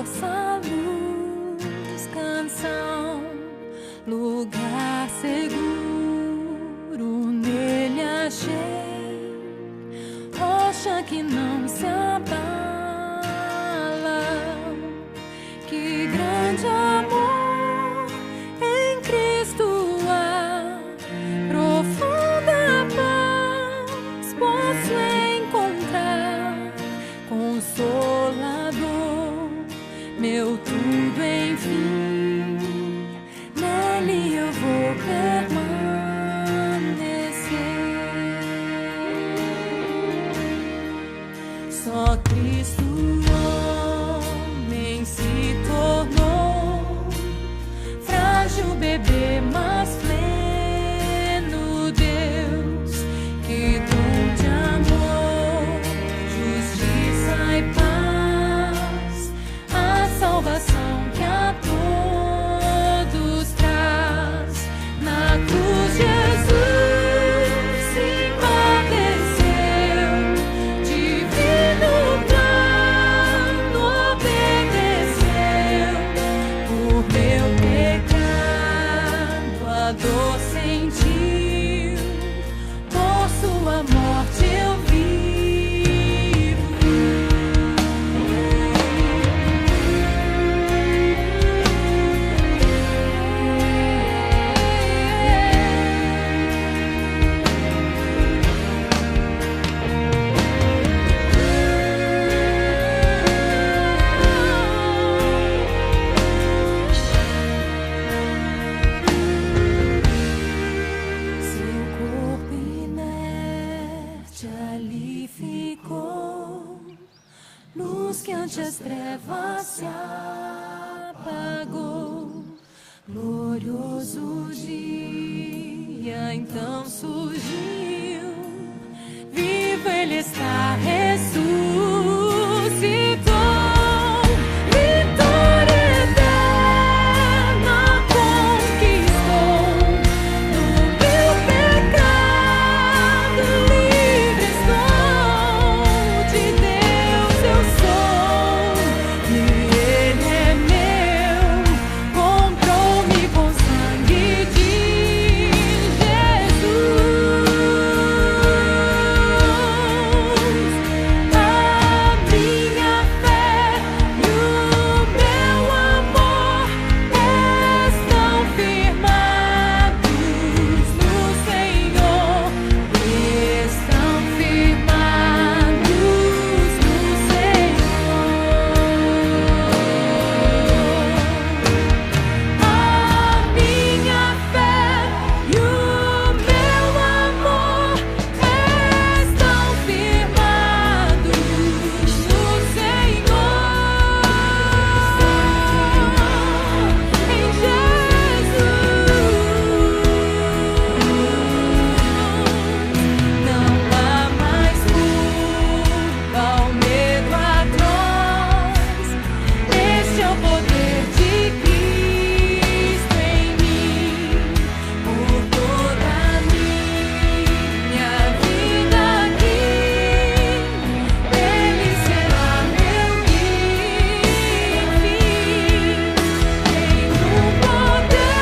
nossa luz, canção, lugar seguro nele achei, rocha que não se abala, que grande amor em Cristo há, profunda paz posso encontrar, Consolador, meu tudo enfim, nele eu vou permanecer. Só Cristo homem se tornou, frágil bebê, mas pleno Deus, que dom de amor, justiça e paz, a salvação que a todos traz. Na cruz Jesus se padeceu, divino plano obedeceu, por meu pecado a dor sentiu, por sua morte eu vivo. Seu corpo inerte ali ficou, luz que ante as trevas se apagou. Glorioso dia então surgiu, vivo ele está, ressuscitou. Vitória eterna conquistou, do meu pecado livre estou, de Deus eu sou, e Ele é meu, comprou-me com sangue de Jesus. A minha fé e o meu amor estão firmados no Senhor, estão firmados no Senhor. A minha fé e o meu amor estão firmados no Senhor, em Jesus. Não há mais culpa ou medo atroz, este é o poder de Cristo em mim, por toda a minha vida aqui, Ele será meu guia, enfim, nenhum poder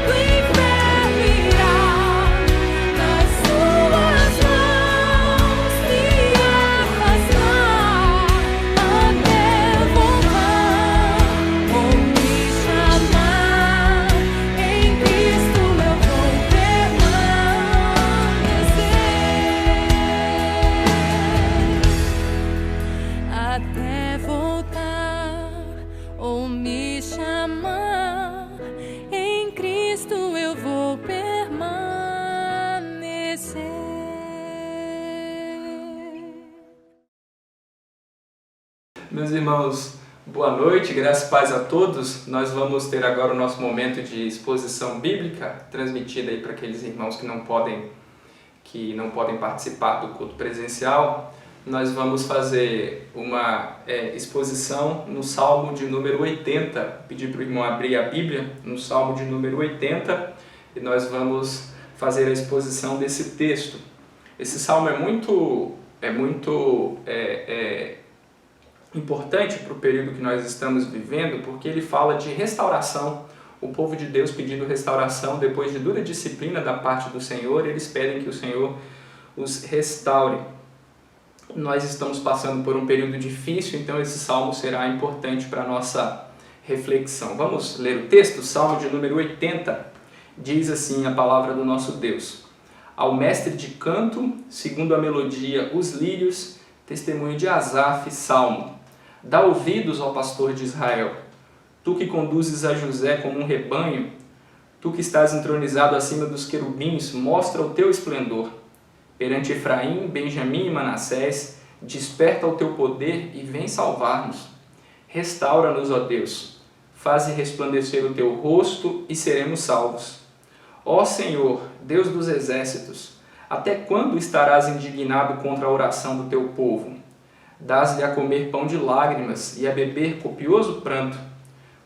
do inferno irá nas suas mãos me afastar, até voltar ou me chamar, em Cristo eu vou permanecer. Até voltar ou me chamar, em Cristo eu vou permanecer. Meus irmãos, boa noite, graças e paz a todos. Nós vamos ter agora o nosso momento de exposição bíblica, transmitida aí para aqueles irmãos que não podem participar do culto presencial. Nós vamos fazer uma exposição no Salmo de número 80. Pedir para o irmão abrir a Bíblia no Salmo de número 80 e nós vamos fazer a exposição desse texto. Esse salmo é muito importante para o período que nós estamos vivendo, porque ele fala de restauração. O povo de Deus pedindo restauração depois de dura disciplina da parte do Senhor, eles pedem que o Senhor os restaure. Nós estamos passando por um período difícil, então esse salmo será importante para a nossa reflexão. Vamos ler o texto? Salmo de número 80, diz assim a palavra do nosso Deus. Ao mestre de canto, segundo a melodia, os lírios, testemunho de Asaf, salmo. Dá ouvidos ao pastor de Israel. Tu que conduzes a José como um rebanho, tu que estás entronizado acima dos querubins, mostra o teu esplendor. Perante Efraim, Benjamim e Manassés, desperta o teu poder e vem salvar-nos. Restaura-nos, ó Deus, faze resplandecer o teu rosto e seremos salvos. Ó Senhor, Deus dos exércitos, até quando estarás indignado contra a oração do teu povo? Dás-lhe a comer pão de lágrimas e a beber copioso pranto.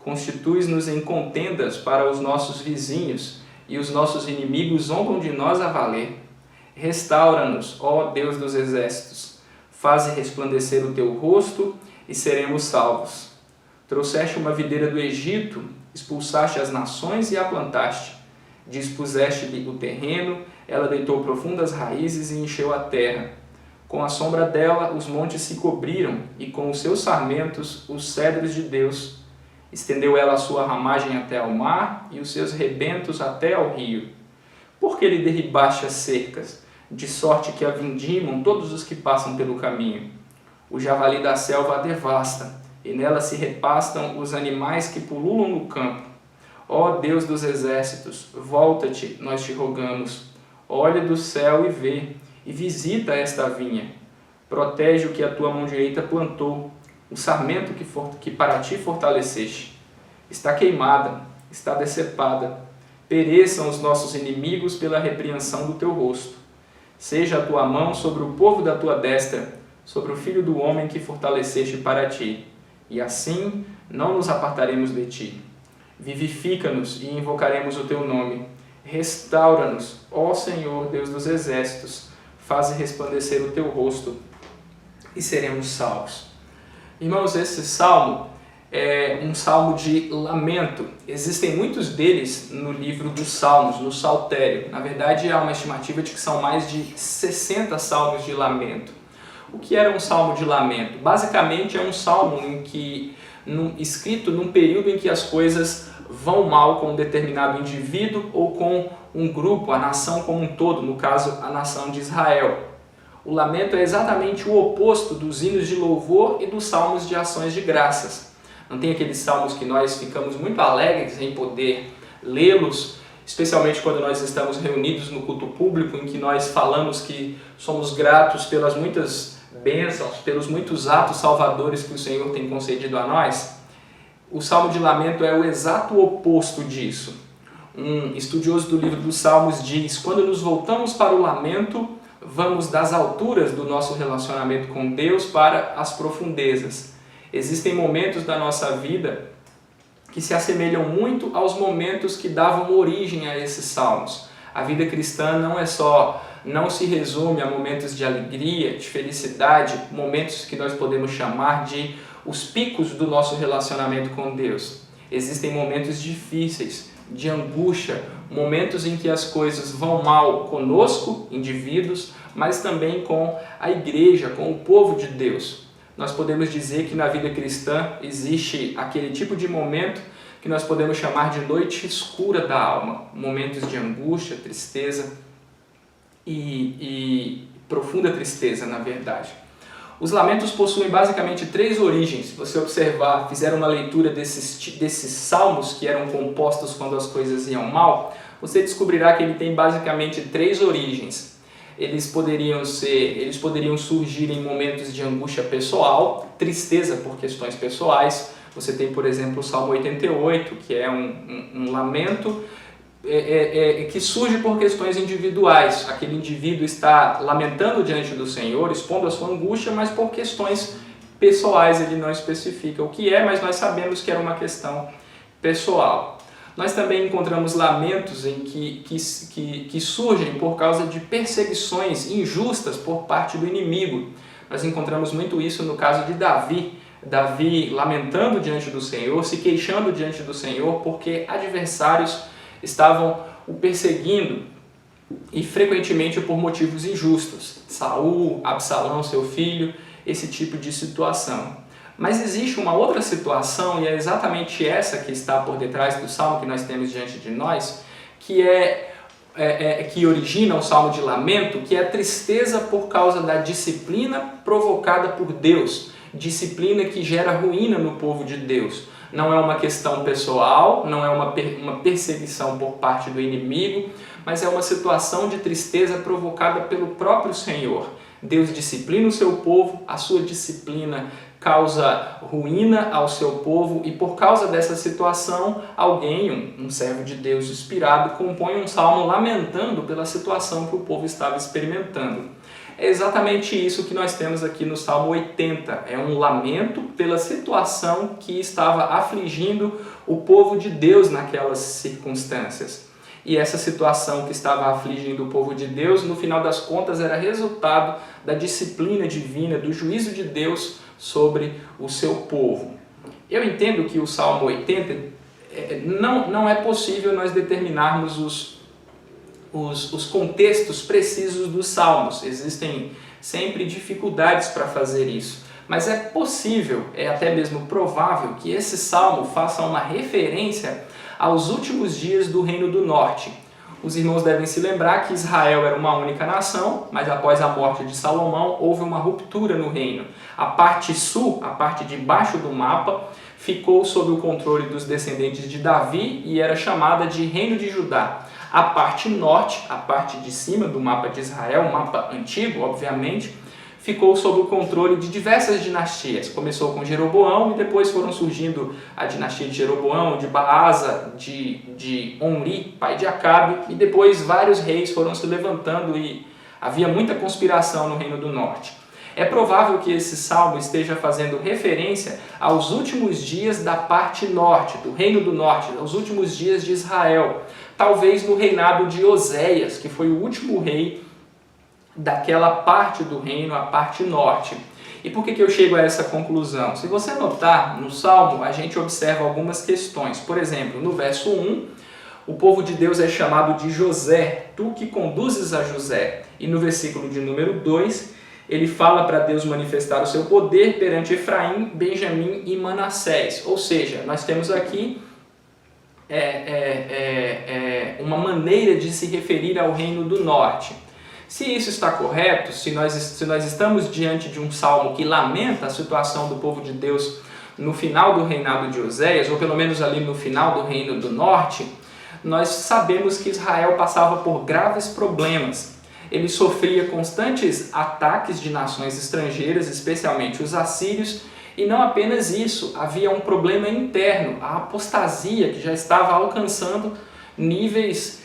Constituis-nos em contendas para os nossos vizinhos, e os nossos inimigos zombam de nós a valer. Restaura-nos, ó Deus dos exércitos, faze resplandecer o teu rosto e seremos salvos. Trouxeste uma videira do Egito, expulsaste as nações e a plantaste. Dispuseste-lhe o terreno, ela deitou profundas raízes e encheu a terra. Com a sombra dela os montes se cobriram, e com os seus sarmentos os cedros de Deus. Estendeu ela a sua ramagem até ao mar, e os seus rebentos até ao rio. Por que lhe derribaste as cercas, de sorte que a vindimam todos os que passam pelo caminho? O javali da selva a devasta, e nela se repastam os animais que pululam no campo. Ó Deus dos exércitos, volta-te, nós te rogamos. Olha do céu e vê, e visita esta vinha. Protege o que a tua mão direita plantou, o sarmento que para ti fortaleceste. Está queimada, está decepada. Pereçam os nossos inimigos pela repreensão do teu rosto. Seja a tua mão sobre o povo da tua destra, sobre o filho do homem que fortaleceste para ti. E assim não nos apartaremos de ti. Vivifica-nos e invocaremos o teu nome. Restaura-nos, ó Senhor, Deus dos exércitos. Faze resplandecer o teu rosto e seremos salvos. Irmãos, esse salmo é um salmo de lamento. Existem muitos deles no livro dos Salmos, no Saltério. Na verdade, há uma estimativa de que são mais de 60 salmos de lamento. O que era um salmo de lamento? Basicamente, é um salmo escrito num período em que as coisas vão mal com um determinado indivíduo ou com um grupo, a nação como um todo, no caso, a nação de Israel. O lamento é exatamente o oposto dos hinos de louvor e dos salmos de ações de graças. Não tem aqueles salmos que nós ficamos muito alegres em poder lê-los, especialmente quando nós estamos reunidos no culto público, em que nós falamos que somos gratos pelas muitas bênçãos, pelos muitos atos salvadores que o Senhor tem concedido a nós. O Salmo de Lamento é o exato oposto disso. Um estudioso do livro dos Salmos diz: quando nos voltamos para o lamento, vamos das alturas do nosso relacionamento com Deus para as profundezas. Existem momentos da nossa vida que se assemelham muito aos momentos que davam origem a esses salmos. A vida cristã não se resume a momentos de alegria, de felicidade, momentos que nós podemos chamar de os picos do nosso relacionamento com Deus. Existem momentos difíceis, de angústia, momentos em que as coisas vão mal conosco, indivíduos, mas também com a igreja, com o povo de Deus. Nós podemos dizer que na vida cristã existe aquele tipo de momento que nós podemos chamar de noite escura da alma, momentos de angústia, tristeza e profunda tristeza, na verdade. Os lamentos possuem basicamente 3 origens. Se você observar, fizer uma leitura desses salmos que eram compostos quando as coisas iam mal, você descobrirá que ele tem basicamente 3 origens. Eles poderiam surgir em momentos de angústia pessoal, tristeza por questões pessoais. Você tem, por exemplo, o Salmo 88, que é um lamento que surge por questões individuais. Aquele indivíduo está lamentando diante do Senhor, expondo a sua angústia, mas por questões pessoais ele não especifica o que é, mas nós sabemos que era uma questão pessoal. Nós também encontramos lamentos que surgem por causa de perseguições injustas por parte do inimigo. Nós encontramos muito isso no caso de Davi. Davi lamentando diante do Senhor, se queixando diante do Senhor, porque adversários estavam o perseguindo e frequentemente por motivos injustos. Saul, Absalão, seu filho, esse tipo de situação. Mas existe uma outra situação, e é exatamente essa que está por detrás do salmo que nós temos diante de nós, que origina o salmo de lamento, que é a tristeza por causa da disciplina provocada por Deus, disciplina que gera ruína no povo de Deus. Não é uma questão pessoal, não é uma perseguição por parte do inimigo, mas é uma situação de tristeza provocada pelo próprio Senhor. Deus disciplina o seu povo, a sua disciplina causa ruína ao seu povo, e por causa dessa situação, alguém, um servo de Deus inspirado, compõe um salmo lamentando pela situação que o povo estava experimentando. É exatamente isso que nós temos aqui no Salmo 80. É um lamento pela situação que estava afligindo o povo de Deus naquelas circunstâncias. E essa situação que estava afligindo o povo de Deus, no final das contas, era resultado da disciplina divina, do juízo de Deus sobre o seu povo. Eu entendo que o Salmo 80 não é possível nós determinarmos os contextos precisos dos salmos. Existem sempre dificuldades para fazer isso. Mas é possível, é até mesmo provável, que esse salmo faça uma referência aos últimos dias do Reino do Norte. Os irmãos devem se lembrar que Israel era uma única nação, mas após a morte de Salomão houve uma ruptura no reino. A parte sul, a parte de baixo do mapa, ficou sob o controle dos descendentes de Davi e era chamada de Reino de Judá. A parte norte, a parte de cima do mapa de Israel, um mapa antigo, obviamente, ficou sob o controle de diversas dinastias. Começou com Jeroboão e depois foram surgindo a dinastia de Jeroboão, de Baasa, de Omri, pai de Acabe, e depois vários reis foram se levantando e havia muita conspiração no Reino do Norte. É provável que esse salmo esteja fazendo referência aos últimos dias da parte norte, do Reino do Norte, aos últimos dias de Israel, talvez no reinado de Oséias, que foi o último rei daquela parte do reino, a parte norte. E por que eu chego a essa conclusão? Se você notar, no Salmo a gente observa algumas questões. Por exemplo, no verso 1, o povo de Deus é chamado de José, tu que conduzes a José. E no versículo de número 2, ele fala para Deus manifestar o seu poder perante Efraim, Benjamim e Manassés. Ou seja, nós temos aqui uma maneira de se referir ao reino do norte. Se isso está correto, se nós estamos diante de um salmo que lamenta a situação do povo de Deus no final do reinado de Oséias, ou pelo menos ali no final do reino do norte, nós sabemos que Israel passava por graves problemas. Ele sofria constantes ataques de nações estrangeiras, especialmente os assírios, e não apenas isso, havia um problema interno, a apostasia que já estava alcançando níveis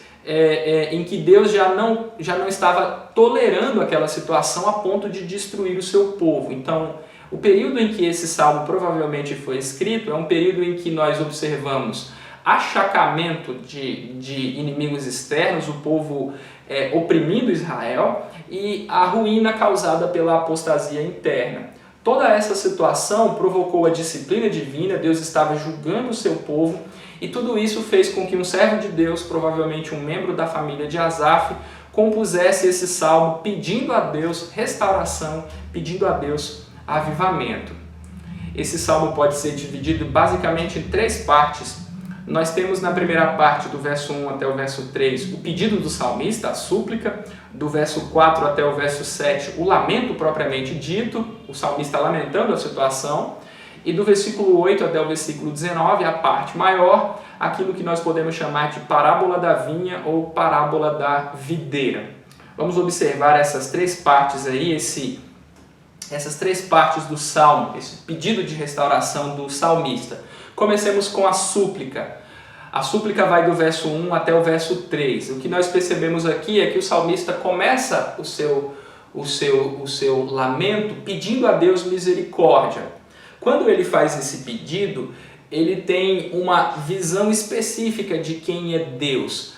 em que Deus já não estava tolerando aquela situação a ponto de destruir o seu povo. Então, o período em que esse salmo provavelmente foi escrito é um período em que nós observamos achacamento de inimigos externos, o povo oprimindo Israel e a ruína causada pela apostasia interna. Toda essa situação provocou a disciplina divina, Deus estava julgando o seu povo, e tudo isso fez com que um servo de Deus, provavelmente um membro da família de Asaf, compusesse esse salmo pedindo a Deus restauração, pedindo a Deus avivamento. Esse salmo pode ser dividido basicamente em 3 partes. Nós temos na primeira parte, do verso 1 até o verso 3, o pedido do salmista, a súplica. Do verso 4 até o verso 7, o lamento propriamente dito, o salmista lamentando a situação. E do versículo 8 até o versículo 19, a parte maior, aquilo que nós podemos chamar de parábola da vinha ou parábola da videira. Vamos observar essas 3 partes aí, essas 3 partes do salmo, esse pedido de restauração do salmista. Comecemos com a súplica. A súplica vai do verso 1 até o verso 3. O que nós percebemos aqui é que o salmista começa o seu lamento pedindo a Deus misericórdia. Quando ele faz esse pedido, ele tem uma visão específica de quem é Deus.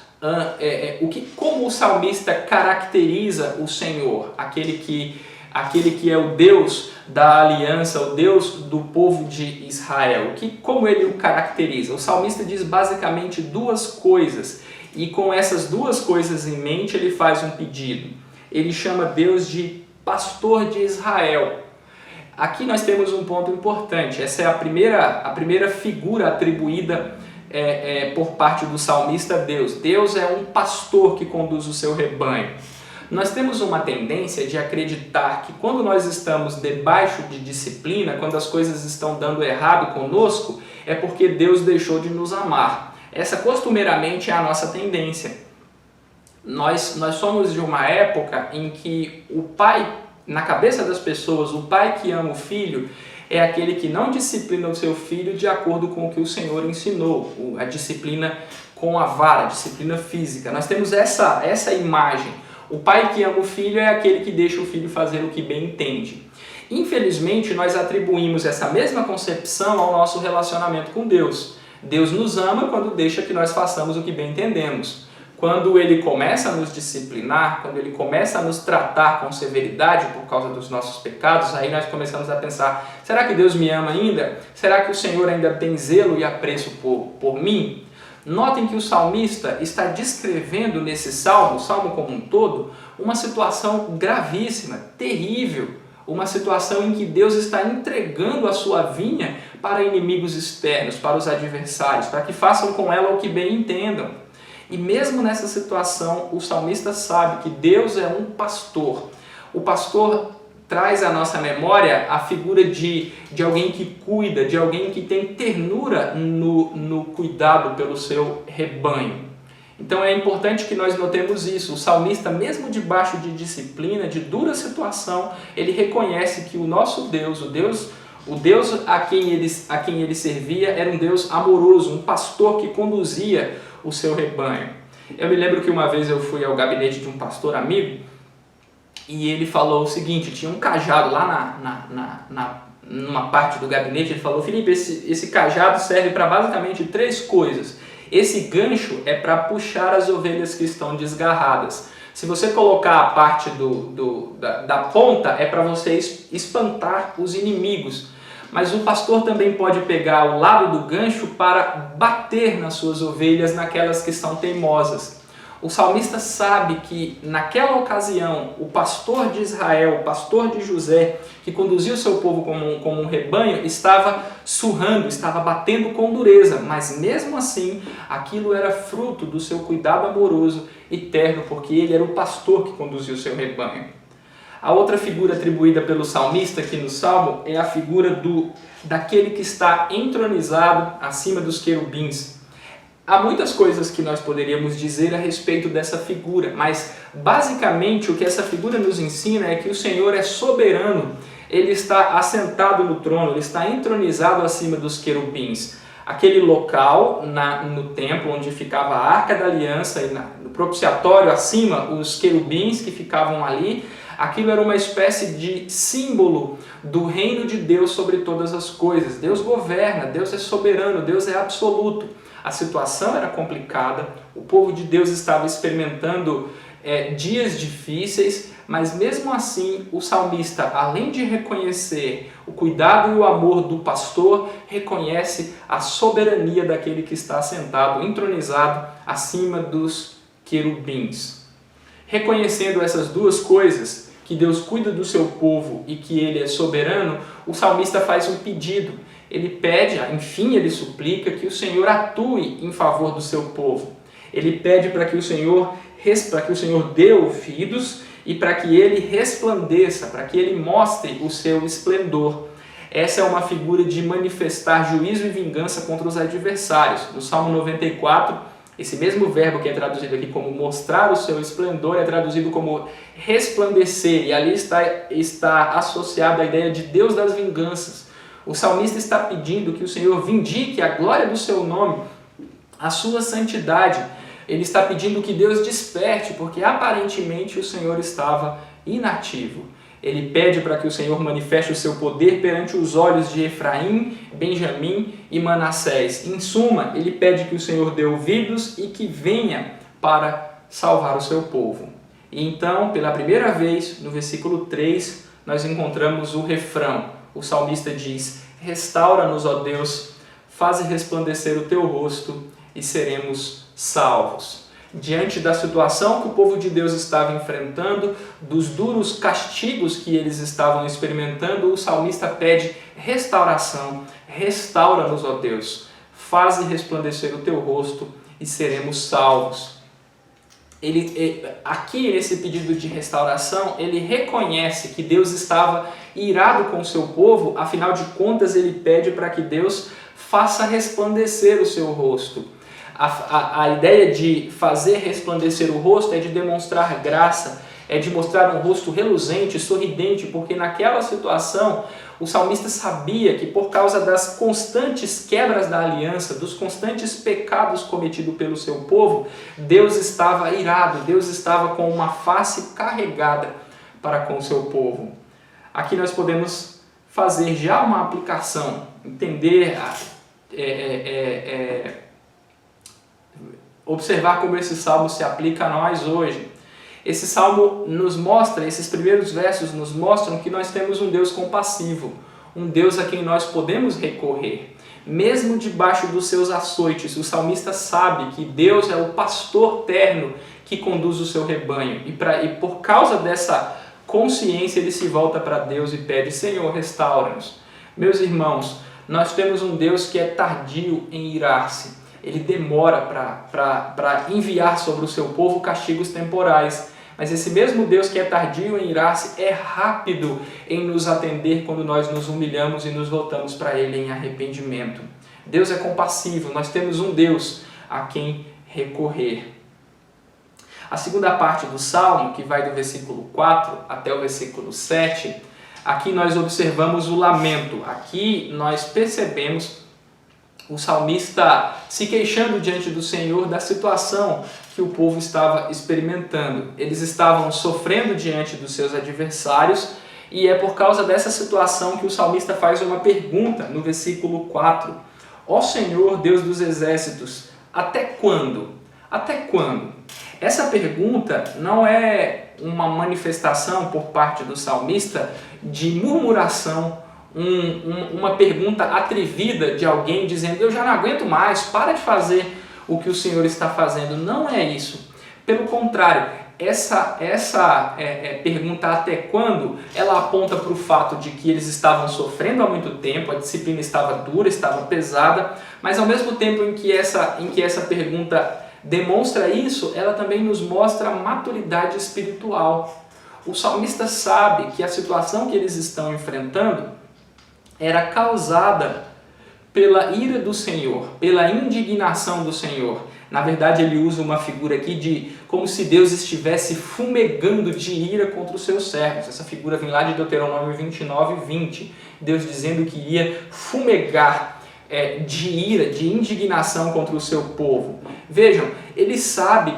Como o salmista caracteriza o Senhor, aquele que aquele que é o Deus da aliança, o Deus do povo de Israel. Como ele o caracteriza? O salmista diz basicamente duas coisas, e com essas duas coisas em mente ele faz um pedido. Ele chama Deus de pastor de Israel. Aqui nós temos um ponto importante. Essa é a primeira figura atribuída por parte do salmista a Deus. Deus é um pastor que conduz o seu rebanho. Nós temos uma tendência de acreditar que quando nós estamos debaixo de disciplina, quando as coisas estão dando errado conosco, é porque Deus deixou de nos amar. Essa costumeiramente é a nossa tendência. Nós somos de uma época em que o pai, na cabeça das pessoas, o pai que ama o filho é aquele que não disciplina o seu filho de acordo com o que o Senhor ensinou, a disciplina com a vara, a disciplina física. Nós temos essa imagem. O pai que ama o filho é aquele que deixa o filho fazer o que bem entende. Infelizmente, nós atribuímos essa mesma concepção ao nosso relacionamento com Deus. Deus nos ama quando deixa que nós façamos o que bem entendemos. Quando Ele começa a nos disciplinar, quando Ele começa a nos tratar com severidade por causa dos nossos pecados, aí nós começamos a pensar, será que Deus me ama ainda? Será que o Senhor ainda tem zelo e apreço por mim? Notem que o salmista está descrevendo nesse salmo, o salmo como um todo, uma situação gravíssima, terrível, uma situação em que Deus está entregando a sua vinha para inimigos externos, para os adversários, para que façam com ela o que bem entendam. E mesmo nessa situação, o salmista sabe que Deus é um pastor. O pastor traz à nossa memória a figura de alguém que cuida, de alguém que tem ternura no cuidado pelo seu rebanho. Então é importante que nós notemos isso. O salmista, mesmo debaixo de disciplina, de dura situação, ele reconhece que o nosso Deus, o Deus a quem ele servia, era um Deus amoroso, um pastor que conduzia o seu rebanho. Eu me lembro que uma vez eu fui ao gabinete de um pastor amigo e ele falou o seguinte, tinha um cajado lá numa parte do gabinete, ele falou, Felipe, esse cajado serve para basicamente 3 coisas. Esse gancho é para puxar as ovelhas que estão desgarradas. Se você colocar a parte da ponta, é para você espantar os inimigos. Mas o pastor também pode pegar o lado do gancho para bater nas suas ovelhas, naquelas que são teimosas. O salmista sabe que naquela ocasião o pastor de Israel, o pastor de José, que conduzia o seu povo como um rebanho, estava surrando, estava batendo com dureza, mas mesmo assim aquilo era fruto do seu cuidado amoroso e terno, porque ele era o pastor que conduzia o seu rebanho. A outra figura atribuída pelo salmista aqui no Salmo é a figura daquele que está entronizado acima dos querubins. Há muitas coisas que nós poderíamos dizer a respeito dessa figura, mas basicamente o que essa figura nos ensina é que o Senhor é soberano, Ele está assentado no trono, Ele está entronizado acima dos querubins. Aquele local no templo onde ficava a Arca da Aliança e no propiciatório acima, os querubins que ficavam ali, aquilo era uma espécie de símbolo do reino de Deus sobre todas as coisas. Deus governa, Deus é soberano, Deus é absoluto. A situação era complicada, o povo de Deus estava experimentando dias difíceis, mas mesmo assim o salmista, além de reconhecer o cuidado e o amor do pastor, reconhece a soberania daquele que está sentado, entronizado acima dos querubins. Reconhecendo essas duas coisas, que Deus cuida do seu povo e que Ele é soberano, o salmista faz um pedido. Ele pede, enfim, ele suplica que o Senhor atue em favor do seu povo. Ele pede para que o Senhor dê ouvidos e para que Ele resplandeça, para que Ele mostre o seu esplendor. Essa é uma figura de manifestar juízo e vingança contra os adversários. No Salmo 94, esse mesmo verbo que é traduzido aqui como mostrar o seu esplendor é traduzido como resplandecer, e ali está associada a ideia de Deus das vinganças. O salmista está pedindo que o Senhor vindique a glória do seu nome, a sua santidade. Ele está pedindo que Deus desperte, porque aparentemente o Senhor estava inativo. Ele pede para que o Senhor manifeste o seu poder perante os olhos de Efraim, Benjamim e Manassés. Em suma, ele pede que o Senhor dê ouvidos e que venha para salvar o seu povo. E então, pela primeira vez, no versículo 3, nós encontramos o refrão. O salmista diz: restaura-nos, ó Deus, faze resplandecer o teu rosto e seremos salvos. Diante da situação que o povo de Deus estava enfrentando, dos duros castigos que eles estavam experimentando, o salmista pede restauração. Restaura-nos, ó Deus, faze resplandecer o teu rosto e seremos salvos. Aqui nesse pedido de restauração, ele reconhece que Deus estava irado com o seu povo, afinal de contas ele pede para que Deus faça resplandecer o seu rosto. A ideia de fazer resplandecer o rosto é de demonstrar graça, é de mostrar um rosto reluzente, sorridente, porque naquela situação o salmista sabia que por causa das constantes quebras da aliança, dos constantes pecados cometidos pelo seu povo, Deus estava irado, Deus estava com uma face carregada para com o seu povo. Aqui nós podemos fazer já uma aplicação, entender, observar como esse salmo se aplica a nós hoje. Esse salmo nos mostra, esses primeiros versos nos mostram que nós temos um Deus compassivo, um Deus a quem nós podemos recorrer. Mesmo debaixo dos seus açoites, o salmista sabe que Deus é o pastor terno que conduz o seu rebanho. E por causa dessa consciência, ele se volta para Deus e pede: Senhor, restaura-nos. Meus irmãos, nós temos um Deus que é tardio em irar-se. Ele demora para enviar sobre o seu povo castigos temporais. Mas esse mesmo Deus que é tardio em irar-se é rápido em nos atender quando nós nos humilhamos e nos voltamos para Ele em arrependimento. Deus é compassivo, nós temos um Deus a quem recorrer. A segunda parte do Salmo, que vai do versículo 4 até o versículo 7, aqui nós observamos o lamento. Aqui nós percebemos o salmista se queixando diante do Senhor da situação que o povo estava experimentando. Eles estavam sofrendo diante dos seus adversários e é por causa dessa situação que o salmista faz uma pergunta no versículo 4. Ó Senhor, Deus dos exércitos, até quando? Até quando? Essa pergunta não é uma manifestação por parte do salmista de murmuração, uma pergunta atrevida de alguém dizendo: eu já não aguento mais, para de fazer o que o Senhor está fazendo. Não é isso. Pelo contrário, essa pergunta até quando, ela aponta para o fato de que eles estavam sofrendo há muito tempo, a disciplina estava dura, estava pesada, mas ao mesmo tempo em que essa pergunta demonstra isso, ela também nos mostra maturidade espiritual. O salmista sabe que a situação que eles estão enfrentando era causada pela ira do Senhor, pela indignação do Senhor. Na verdade, ele usa uma figura aqui de como se Deus estivesse fumegando de ira contra os seus servos. Essa figura vem lá de Deuteronômio 29:20. Deus dizendo que ia fumegar de ira, de indignação contra o seu povo. Vejam,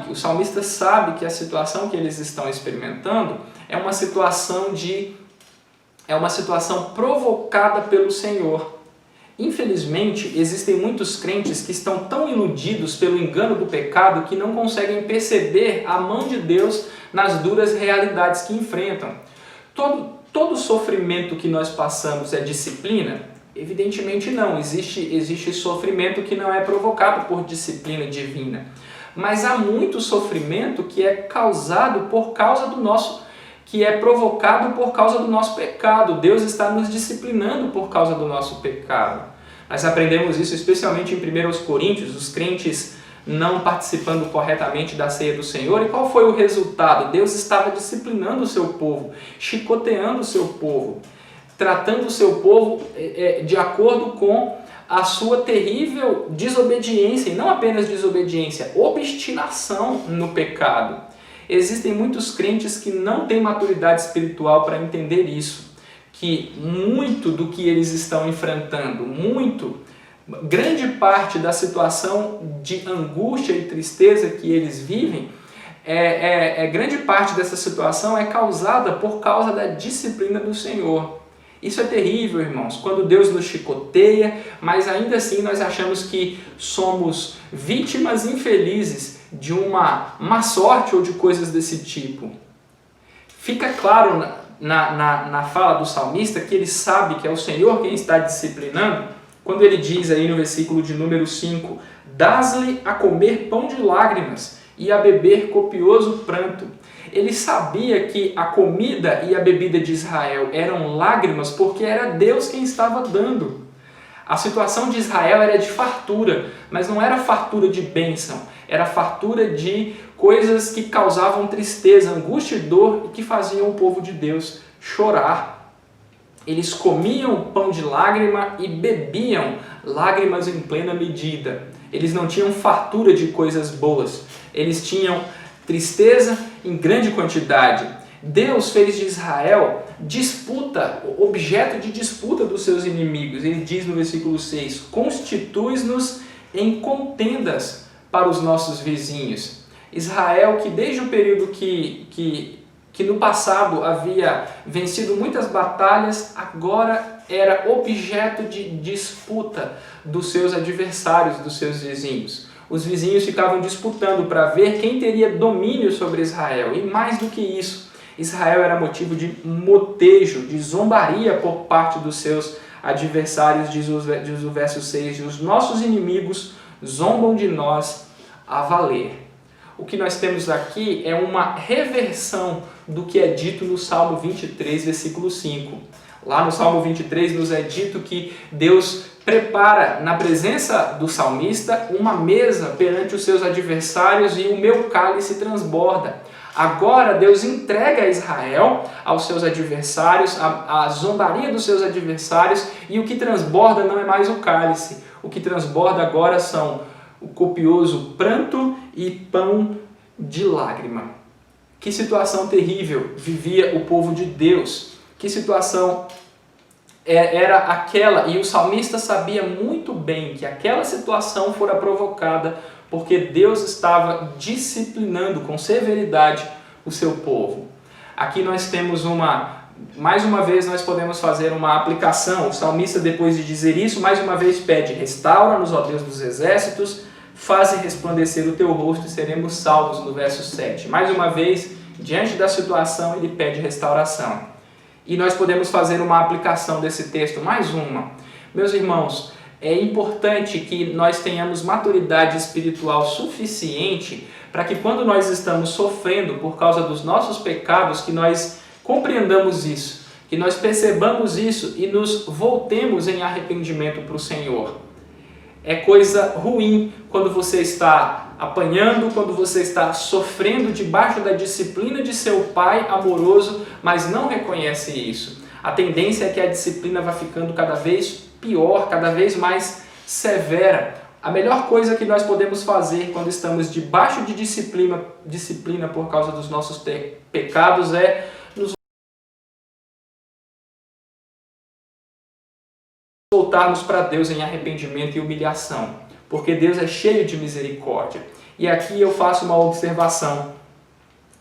o salmista sabe que a situação que eles estão experimentando é uma situação provocada pelo Senhor. Infelizmente, existem muitos crentes que estão tão iludidos pelo engano do pecado que não conseguem perceber a mão de Deus nas duras realidades que enfrentam. Todo sofrimento que nós passamos é disciplina? Evidentemente não. Existe sofrimento que não é provocado por disciplina divina. Mas há muito sofrimento que é causado que é provocado por causa do nosso pecado. Deus está nos disciplinando por causa do nosso pecado. Nós aprendemos isso especialmente em 1 Coríntios, os crentes não participando corretamente da ceia do Senhor. E qual foi o resultado? Deus estava disciplinando o seu povo, chicoteando o seu povo, tratando o seu povo de acordo com a sua terrível desobediência, e não apenas desobediência, obstinação no pecado. Existem muitos crentes que não têm maturidade espiritual para entender isso, que muito do que eles estão enfrentando, grande parte da situação de angústia e tristeza que eles vivem, grande parte dessa situação é causada por causa da disciplina do Senhor. Isso é terrível, irmãos, quando Deus nos chicoteia, mas ainda assim nós achamos que somos vítimas infelizes de uma má sorte ou de coisas desse tipo. Fica claro na fala do salmista que ele sabe que é o Senhor quem está disciplinando, quando ele diz aí no versículo de número 5, dás-lhe a comer pão de lágrimas e a beber copioso pranto. Ele sabia que a comida e a bebida de Israel eram lágrimas porque era Deus quem estava dando. A situação de Israel era de fartura, mas não era fartura de bênção, era fartura de coisas que causavam tristeza, angústia e dor e que faziam o povo de Deus chorar. Eles comiam pão de lágrima e bebiam lágrimas em plena medida. Eles não tinham fartura de coisas boas, eles tinham tristeza em grande quantidade. Deus fez de Israel disputa, objeto de disputa dos seus inimigos. Ele diz no versículo 6, constitui-nos em contendas para os nossos vizinhos. Israel, que desde o período que no passado havia vencido muitas batalhas, agora era objeto de disputa dos seus adversários, dos seus vizinhos. Os vizinhos ficavam disputando para ver quem teria domínio sobre Israel. E mais do que isso, Israel era motivo de motejo, de zombaria por parte dos seus adversários, diz o verso 6, os nossos inimigos zombam de nós a valer. O que nós temos aqui é uma reversão do que é dito no Salmo 23, versículo 5. Lá no Salmo 23 nos é dito que Deus prepara na presença do salmista uma mesa perante os seus adversários e o meu cálice transborda. Agora Deus entrega a Israel aos seus adversários, a zombaria dos seus adversários, e o que transborda não é mais o cálice. O que transborda agora são o copioso pranto e pão de lágrima. Que situação terrível vivia o povo de Deus. Que situação era aquela, e o salmista sabia muito bem que aquela situação fora provocada porque Deus estava disciplinando com severidade o seu povo. Aqui nós temos mais uma vez nós podemos fazer uma aplicação. O salmista, depois de dizer isso, mais uma vez pede, restaura-nos, ó Deus dos exércitos, faze resplandecer o teu rosto e seremos salvos, no verso 7. Mais uma vez, diante da situação, ele pede restauração. E nós podemos fazer uma aplicação desse texto, mais uma. Meus irmãos, é importante que nós tenhamos maturidade espiritual suficiente para que quando nós estamos sofrendo por causa dos nossos pecados, que nós compreendamos isso, que nós percebamos isso e nos voltemos em arrependimento para o Senhor. É coisa ruim quando você está apanhando, quando você está sofrendo debaixo da disciplina de seu pai amoroso, mas não reconhece isso. A tendência é que a disciplina vá ficando cada vez pior, cada vez mais severa. A melhor coisa que nós podemos fazer quando estamos debaixo de disciplina por causa dos nossos pecados é nos voltarmos para Deus em arrependimento e humilhação, porque Deus é cheio de misericórdia. E aqui eu faço uma observação.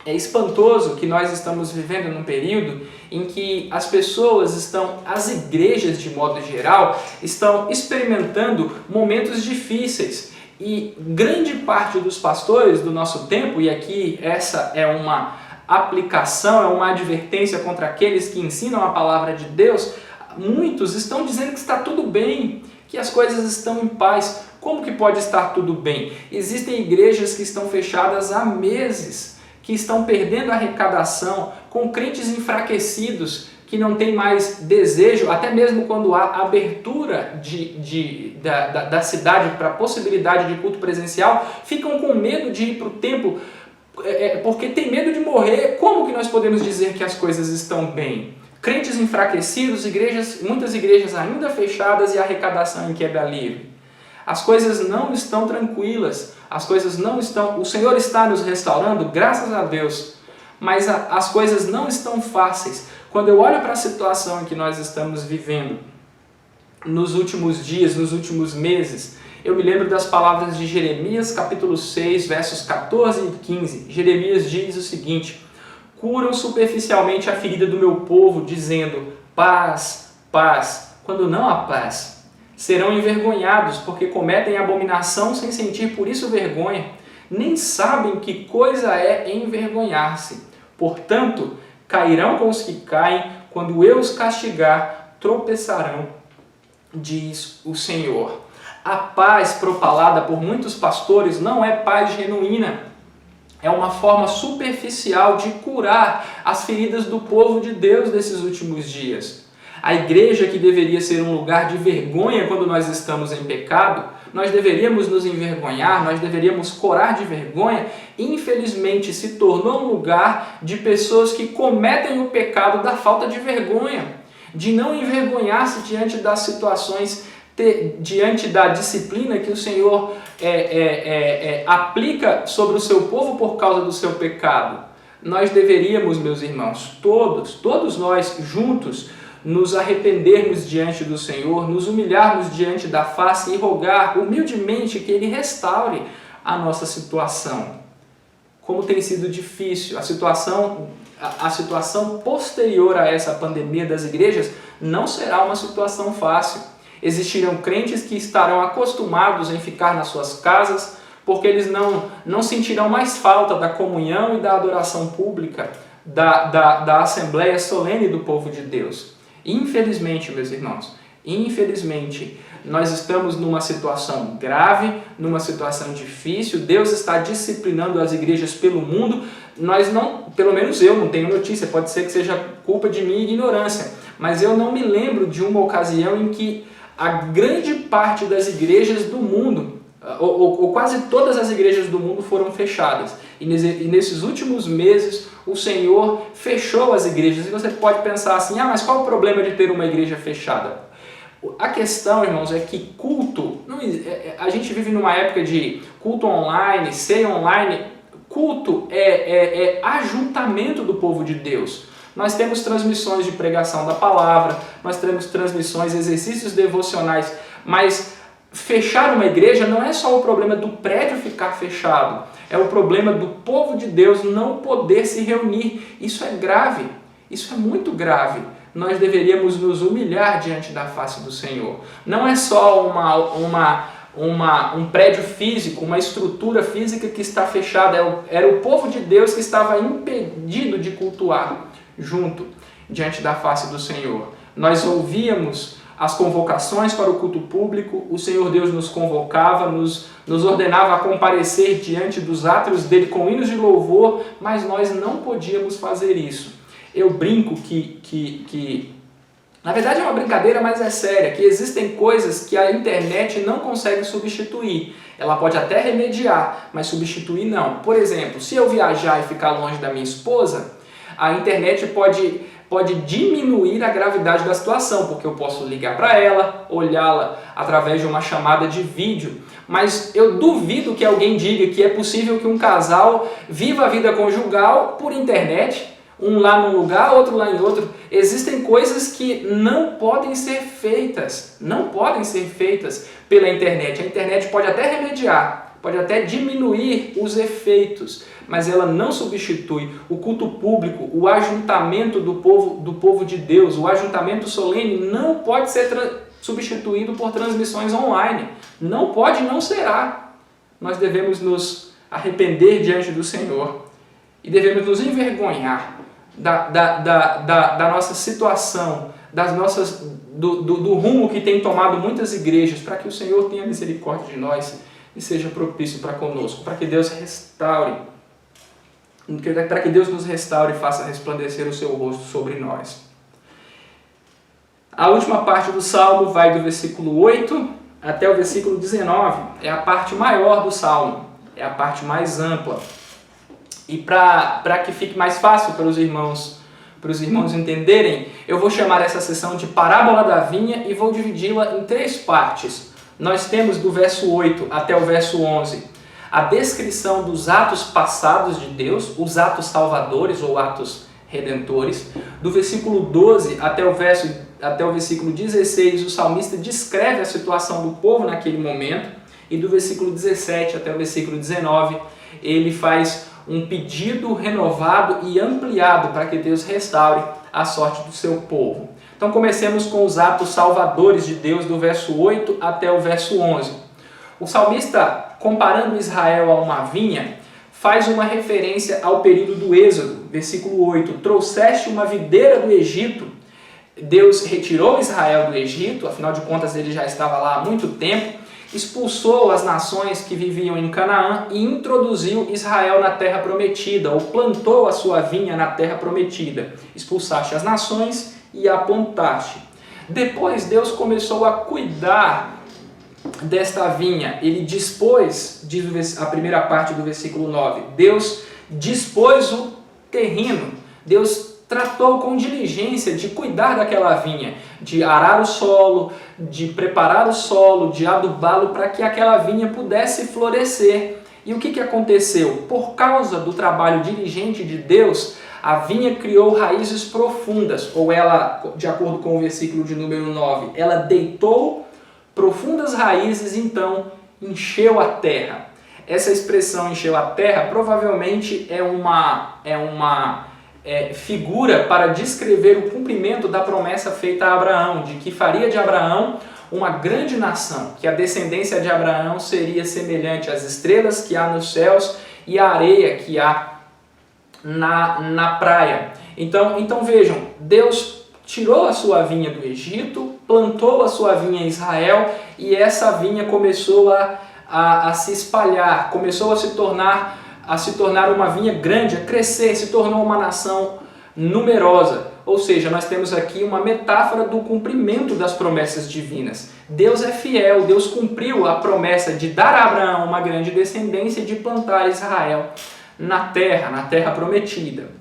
É espantoso que nós estamos vivendo num período em que as pessoas as igrejas de modo geral, estão experimentando momentos difíceis. E grande parte dos pastores do nosso tempo, e aqui essa é uma aplicação, é uma advertência contra aqueles que ensinam a palavra de Deus, muitos estão dizendo que está tudo bem, que as coisas estão em paz. Como que pode estar tudo bem? Existem igrejas que estão fechadas há meses, que estão perdendo a arrecadação, com crentes enfraquecidos, que não têm mais desejo, até mesmo quando há abertura da cidade para a possibilidade de culto presencial, ficam com medo de ir para o templo, porque tem medo de morrer. Como que nós podemos dizer que as coisas estão bem? Crentes enfraquecidos, muitas igrejas ainda fechadas e arrecadação em queda livre. As coisas não estão tranquilas, as coisas não estão... O Senhor está nos restaurando, graças a Deus, mas as coisas não estão fáceis. Quando eu olho para a situação em que nós estamos vivendo nos últimos dias, nos últimos meses, eu me lembro das palavras de Jeremias, capítulo 6, versos 14 e 15. Jeremias diz o seguinte: curam superficialmente a ferida do meu povo, dizendo paz, paz, quando não há paz. Serão envergonhados, porque cometem abominação sem sentir por isso vergonha. Nem sabem que coisa é envergonhar-se. Portanto, cairão com os que caem, quando eu os castigar, tropeçarão, diz o Senhor. A paz propalada por muitos pastores não é paz genuína. É uma forma superficial de curar as feridas do povo de Deus desses últimos dias. A igreja, que deveria ser um lugar de vergonha quando nós estamos em pecado, nós deveríamos nos envergonhar, nós deveríamos corar de vergonha, infelizmente se tornou um lugar de pessoas que cometem o pecado da falta de vergonha, de não envergonhar-se diante das situações, diante da disciplina que o Senhor aplica sobre o seu povo por causa do seu pecado. Nós deveríamos, meus irmãos, todos nós juntos, nos arrependermos diante do Senhor, nos humilharmos diante da face e rogar humildemente que Ele restaure a nossa situação. Como tem sido difícil, a situação posterior a essa pandemia das igrejas não será uma situação fácil. Existirão crentes que estarão acostumados em ficar nas suas casas, porque eles não sentirão mais falta da comunhão e da adoração pública, da assembleia solene do povo de Deus. Infelizmente, meus irmãos, nós estamos numa situação grave, numa situação difícil. Deus está disciplinando as igrejas pelo mundo. Pelo menos eu não tenho notícia, pode ser que seja culpa de minha ignorância, mas eu não me lembro de uma ocasião em que a grande parte das igrejas do mundo, ou quase todas as igrejas do mundo foram fechadas. E nesses últimos meses o Senhor fechou as igrejas. E você pode pensar assim, mas qual o problema de ter uma igreja fechada? A questão, irmãos, é que culto, a gente vive numa época de culto online, ceia online. Culto é ajuntamento do povo de Deus. Nós temos transmissões de pregação da palavra, nós temos transmissões, exercícios devocionais, mas fechar uma igreja não é só o problema do prédio ficar fechado, é o problema do povo de Deus não poder se reunir. Isso é grave, isso é muito grave. Nós deveríamos nos humilhar diante da face do Senhor. Não é só um prédio físico, uma estrutura física que está fechada, era o povo de Deus que estava impedido de cultuar junto diante da face do Senhor. Nós ouvíamos as convocações para o culto público, o Senhor Deus nos convocava, nos ordenava a comparecer diante dos átrios dele com hinos de louvor, mas nós não podíamos fazer isso. Eu brinco que na verdade é uma brincadeira, mas é séria, que existem coisas que a internet não consegue substituir. Ela pode até remediar, mas substituir não. Por exemplo, se eu viajar e ficar longe da minha esposa, a internet pode diminuir a gravidade da situação, porque eu posso ligar para ela, olhá-la através de uma chamada de vídeo. Mas eu duvido que alguém diga que é possível que um casal viva a vida conjugal por internet, um lá num lugar, outro lá em outro. Existem coisas que não podem ser feitas pela internet. A internet pode até remediar, pode até diminuir os efeitos, mas ela não substitui o culto público, o ajuntamento do povo de Deus, o ajuntamento solene não pode ser substituído por transmissões online. Não pode e não será. Nós devemos nos arrepender diante do Senhor e devemos nos envergonhar da nossa situação, do rumo que tem tomado muitas igrejas, para que o Senhor tenha misericórdia de nós e seja propício para conosco, para que Deus restaure, para que Deus nos restaure e faça resplandecer o seu rosto sobre nós. A última parte do Salmo vai do versículo 8 até o versículo 19, é a parte maior do Salmo, é a parte mais ampla. E para que fique mais fácil para os irmãos entenderem, eu vou chamar essa sessão de Parábola da Vinha e vou dividi-la em 3 partes. Nós temos do verso 8 até o verso 11 a descrição dos atos passados de Deus, os atos salvadores ou atos redentores. Do versículo 12 até o versículo 16, o salmista descreve a situação do povo naquele momento. E do versículo 17 até o versículo 19, ele faz um pedido renovado e ampliado para que Deus restaure a sorte do seu povo. Então comecemos com os atos salvadores de Deus do verso 8 até o verso 11. O salmista, comparando Israel a uma vinha, faz uma referência ao período do Êxodo, versículo 8, trouxeste uma videira do Egito. Deus retirou Israel do Egito, afinal de contas ele já estava lá há muito tempo, expulsou as nações que viviam em Canaã e introduziu Israel na terra prometida, ou plantou a sua vinha na terra prometida. Expulsaste as nações e a plantaste. Depois Deus começou a cuidar desta vinha. Ele dispôs, diz a primeira parte do versículo 9, Deus dispôs o terreno, Deus tratou com diligência de cuidar daquela vinha, de arar o solo, de preparar o solo, de adubá-lo para que aquela vinha pudesse florescer. E o que aconteceu? Por causa do trabalho diligente de Deus, a vinha criou raízes profundas, ou ela, de acordo com o versículo de número 9, ela deitou profundas raízes, então encheu a terra. Essa expressão encheu a terra provavelmente é uma figura para descrever o cumprimento da promessa feita a Abraão, de que faria de Abraão uma grande nação, que a descendência de Abraão seria semelhante às estrelas que há nos céus e à areia que há na praia. Então vejam, Deus tirou a sua vinha do Egito, plantou a sua vinha em Israel e essa vinha começou a se espalhar, começou a se tornar uma vinha grande, a crescer, se tornou uma nação numerosa. Ou seja, nós temos aqui uma metáfora do cumprimento das promessas divinas. Deus é fiel, Deus cumpriu a promessa de dar a Abraão uma grande descendência e de plantar Israel na terra prometida.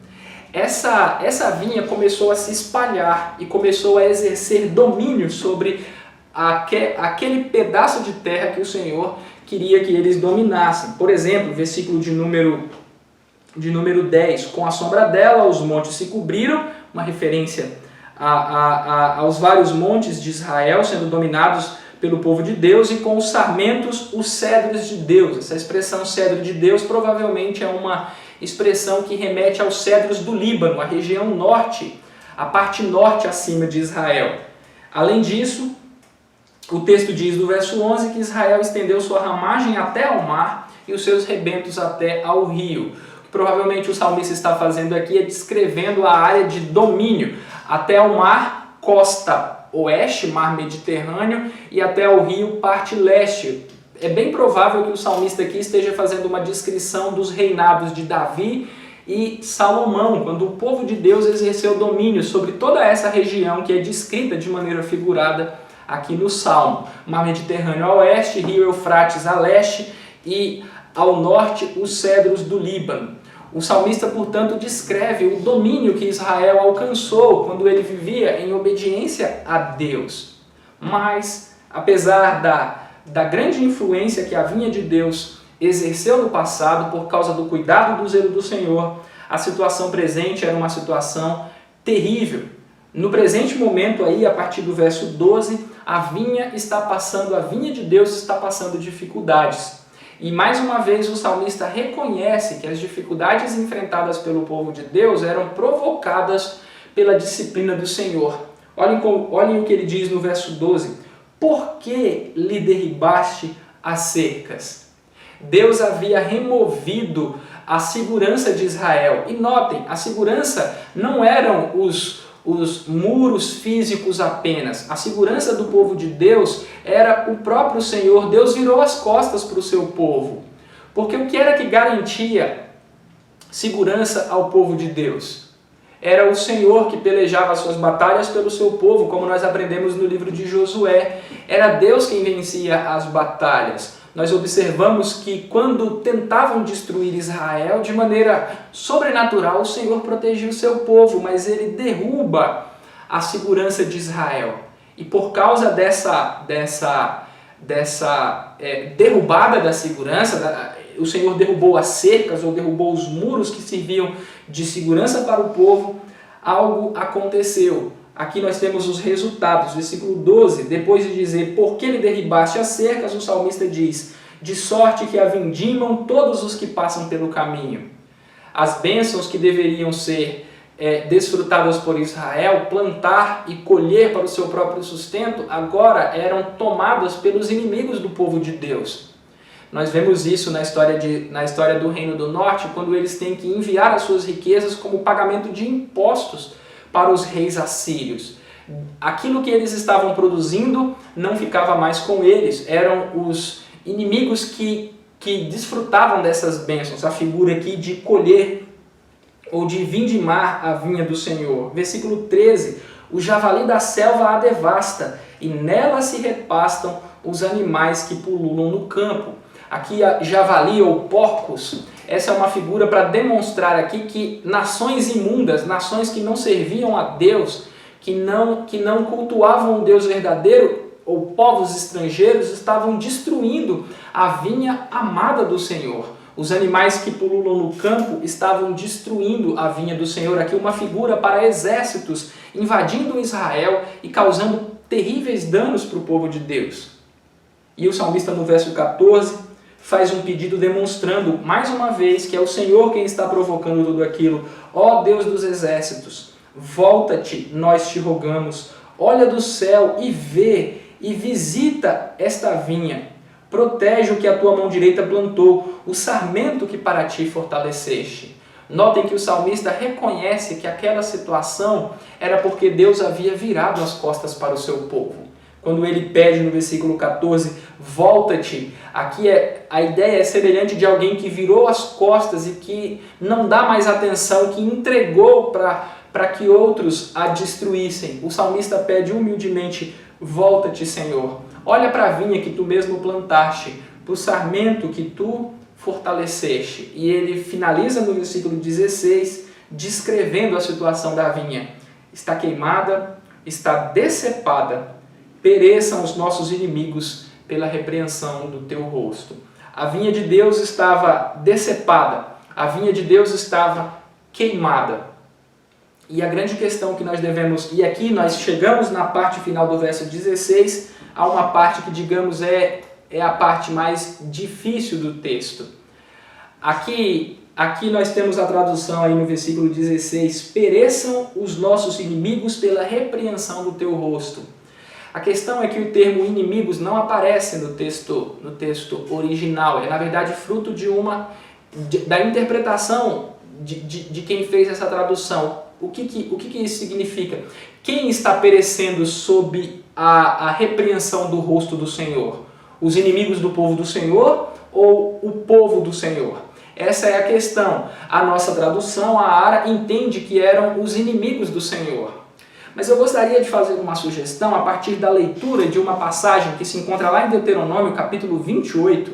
Essa vinha começou a se espalhar e começou a exercer domínio sobre aquele pedaço de terra que o Senhor queria que eles dominassem. Por exemplo, versículo de número 10, com a sombra dela os montes se cobriram, uma referência aos vários montes de Israel sendo dominados pelo povo de Deus, e com os sarmentos, os cedros de Deus. Essa expressão cedro de Deus provavelmente é uma expressão que remete aos cedros do Líbano, a região norte, a parte norte acima de Israel. Além disso, o texto diz no verso 11 que Israel estendeu sua ramagem até ao mar e os seus rebentos até ao rio. O que provavelmente o salmista está fazendo aqui é descrevendo a área de domínio até ao mar, costa oeste, mar Mediterrâneo, e até ao rio, parte leste. É bem provável que o salmista aqui esteja fazendo uma descrição dos reinados de Davi e Salomão, quando o povo de Deus exerceu domínio sobre toda essa região que é descrita de maneira figurada aqui no Salmo. Mar Mediterrâneo a oeste, rio Eufrates a leste e ao norte os cedros do Líbano. O salmista, portanto, descreve o domínio que Israel alcançou quando ele vivia em obediência a Deus. Mas, apesar da grande influência que a vinha de Deus exerceu no passado por causa do cuidado do zelo do Senhor, a situação presente era uma situação terrível. No presente momento, aí, a partir do verso 12, a vinha de Deus está passando dificuldades. E mais uma vez o salmista reconhece que as dificuldades enfrentadas pelo povo de Deus eram provocadas pela disciplina do Senhor. Olhem o que ele diz no verso 12. Por que lhe derribaste as cercas? Deus havia removido a segurança de Israel. E notem, a segurança não eram os muros físicos apenas. A segurança do povo de Deus era o próprio Senhor. Deus virou as costas para o seu povo. Porque o que era que garantia segurança ao povo de Deus? Era o Senhor que pelejava as suas batalhas pelo seu povo, como nós aprendemos no livro de Josué. Era Deus quem vencia as batalhas. Nós observamos que quando tentavam destruir Israel, de maneira sobrenatural, o Senhor protegia o seu povo, mas ele derruba a segurança de Israel. E por causa dessa derrubada da segurança, o Senhor derrubou as cercas ou derrubou os muros que serviam de segurança para o povo, algo aconteceu. Aqui nós temos os resultados, versículo 12, depois de dizer, por que lhe derribaste as cercas, o salmista diz, de sorte que a vindimam todos os que passam pelo caminho. As bênçãos que deveriam ser desfrutadas por Israel, plantar e colher para o seu próprio sustento, agora eram tomadas pelos inimigos do povo de Deus. Nós vemos isso na história do Reino do Norte, quando eles têm que enviar as suas riquezas como pagamento de impostos para os reis assírios. Aquilo que eles estavam produzindo não ficava mais com eles, eram os inimigos que desfrutavam dessas bênçãos, a figura aqui de colher ou de vindimar a vinha do Senhor. Versículo 13, o javali da selva a devasta, e nela se repastam os animais que pululam no campo. Aqui, javali ou porcos, essa é uma figura para demonstrar aqui que nações imundas, nações que não serviam a Deus, que não cultuavam o Deus verdadeiro, ou povos estrangeiros, estavam destruindo a vinha amada do Senhor. Os animais que pululam no campo estavam destruindo a vinha do Senhor. Aqui uma figura para exércitos invadindo Israel e causando terríveis danos para o povo de Deus. E o salmista no verso 14 faz um pedido demonstrando mais uma vez que é o Senhor quem está provocando tudo aquilo. Ó Deus dos exércitos, volta-te, nós te rogamos, olha do céu e vê e visita esta vinha. Protege o que a tua mão direita plantou, o sarmento que para ti fortaleceste. Notem que o salmista reconhece que aquela situação era porque Deus havia virado as costas para o seu povo. Quando ele pede no versículo 14, volta-te, aqui a ideia é semelhante de alguém que virou as costas e que não dá mais atenção, que entregou para que outros a destruíssem. O salmista pede humildemente, volta-te, Senhor. Olha para a vinha que tu mesmo plantaste, para o sarmento que tu fortaleceste. E ele finaliza no versículo 16, descrevendo a situação da vinha. Está queimada, está decepada, pereçam os nossos inimigos pela repreensão do teu rosto. A vinha de Deus estava decepada, a vinha de Deus estava queimada. E a grande questão que nós devemos, e aqui nós chegamos na parte final do verso 16, há uma parte que, digamos, é a parte mais difícil do texto. Aqui nós temos a tradução aí no versículo 16, pereçam os nossos inimigos pela repreensão do teu rosto. A questão é que o termo inimigos não aparece no texto original, é na verdade fruto da interpretação de quem fez essa tradução. O que isso significa? Quem está perecendo sob a repreensão do rosto do Senhor? Os inimigos do povo do Senhor ou o povo do Senhor? Essa é a questão. A nossa tradução, a ARA, entende que eram os inimigos do Senhor. Mas eu gostaria de fazer uma sugestão a partir da leitura de uma passagem que se encontra lá em Deuteronômio, capítulo 28,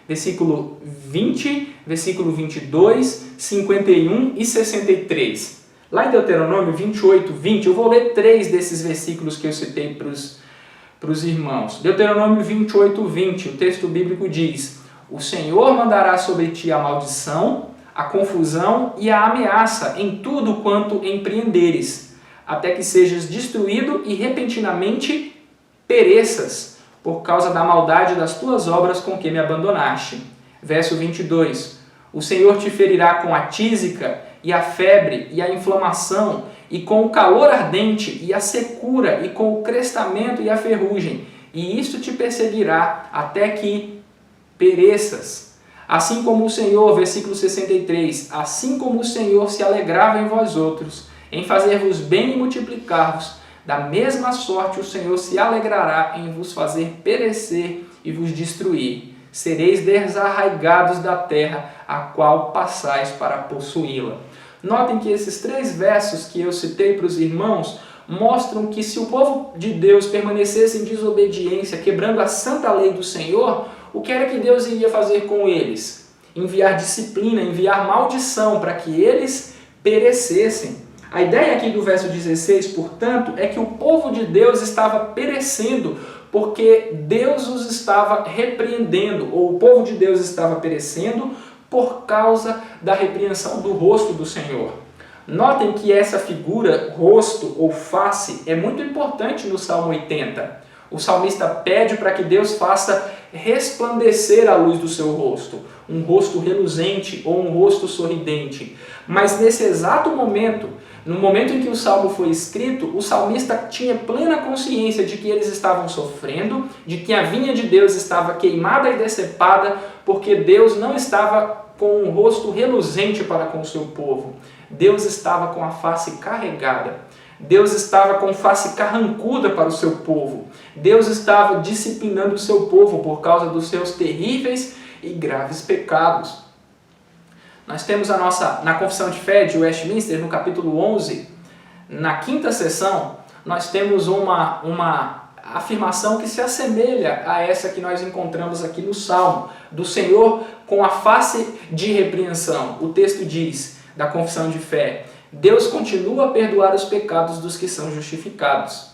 versículo 20, versículo 22, 51 e 63. Lá em Deuteronômio 28, 20, eu vou ler 3 desses versículos que eu citei para os irmãos. Deuteronômio 28, 20, o texto bíblico diz: o Senhor mandará sobre ti a maldição, a confusão e a ameaça em tudo quanto empreenderes, até que sejas destruído e repentinamente pereças, por causa da maldade das tuas obras com que me abandonaste. Verso 22. O Senhor te ferirá com a tísica e a febre e a inflamação, e com o calor ardente e a secura, e com o crestamento e a ferrugem, e isto te perseguirá até que pereças. Assim como o Senhor, versículo 63, assim como o Senhor se alegrava em vós outros, em fazer-vos bem e multiplicar-vos, da mesma sorte o Senhor se alegrará em vos fazer perecer e vos destruir. Sereis desarraigados da terra, a qual passais para possuí-la. Notem que esses 3 versos que eu citei para os irmãos mostram que se o povo de Deus permanecesse em desobediência, quebrando a santa lei do Senhor, o que era que Deus iria fazer com eles? Enviar disciplina, enviar maldição para que eles perecessem. A ideia aqui do verso 16, portanto, é que o povo de Deus estava perecendo porque Deus os estava repreendendo, ou o povo de Deus estava perecendo por causa da repreensão do rosto do Senhor. Notem que essa figura, rosto ou face, é muito importante no Salmo 80. O salmista pede para que Deus faça resplandecer a luz do seu rosto, um rosto reluzente ou um rosto sorridente. Mas nesse exato momento, No momento em que o salmo foi escrito, o salmista tinha plena consciência de que eles estavam sofrendo, de que a vinha de Deus estava queimada e decepada, porque Deus não estava com um rosto reluzente para com o seu povo. Deus estava com a face carregada. Deus estava com face carrancuda para o seu povo. Deus estava disciplinando o seu povo por causa dos seus terríveis e graves pecados. Nós temos na Confissão de Fé de Westminster, no capítulo 11, na quinta seção, nós temos uma afirmação que se assemelha a essa que nós encontramos aqui no Salmo, do Senhor com a face de repreensão. O texto diz, da Confissão de Fé, Deus continua a perdoar os pecados dos que são justificados.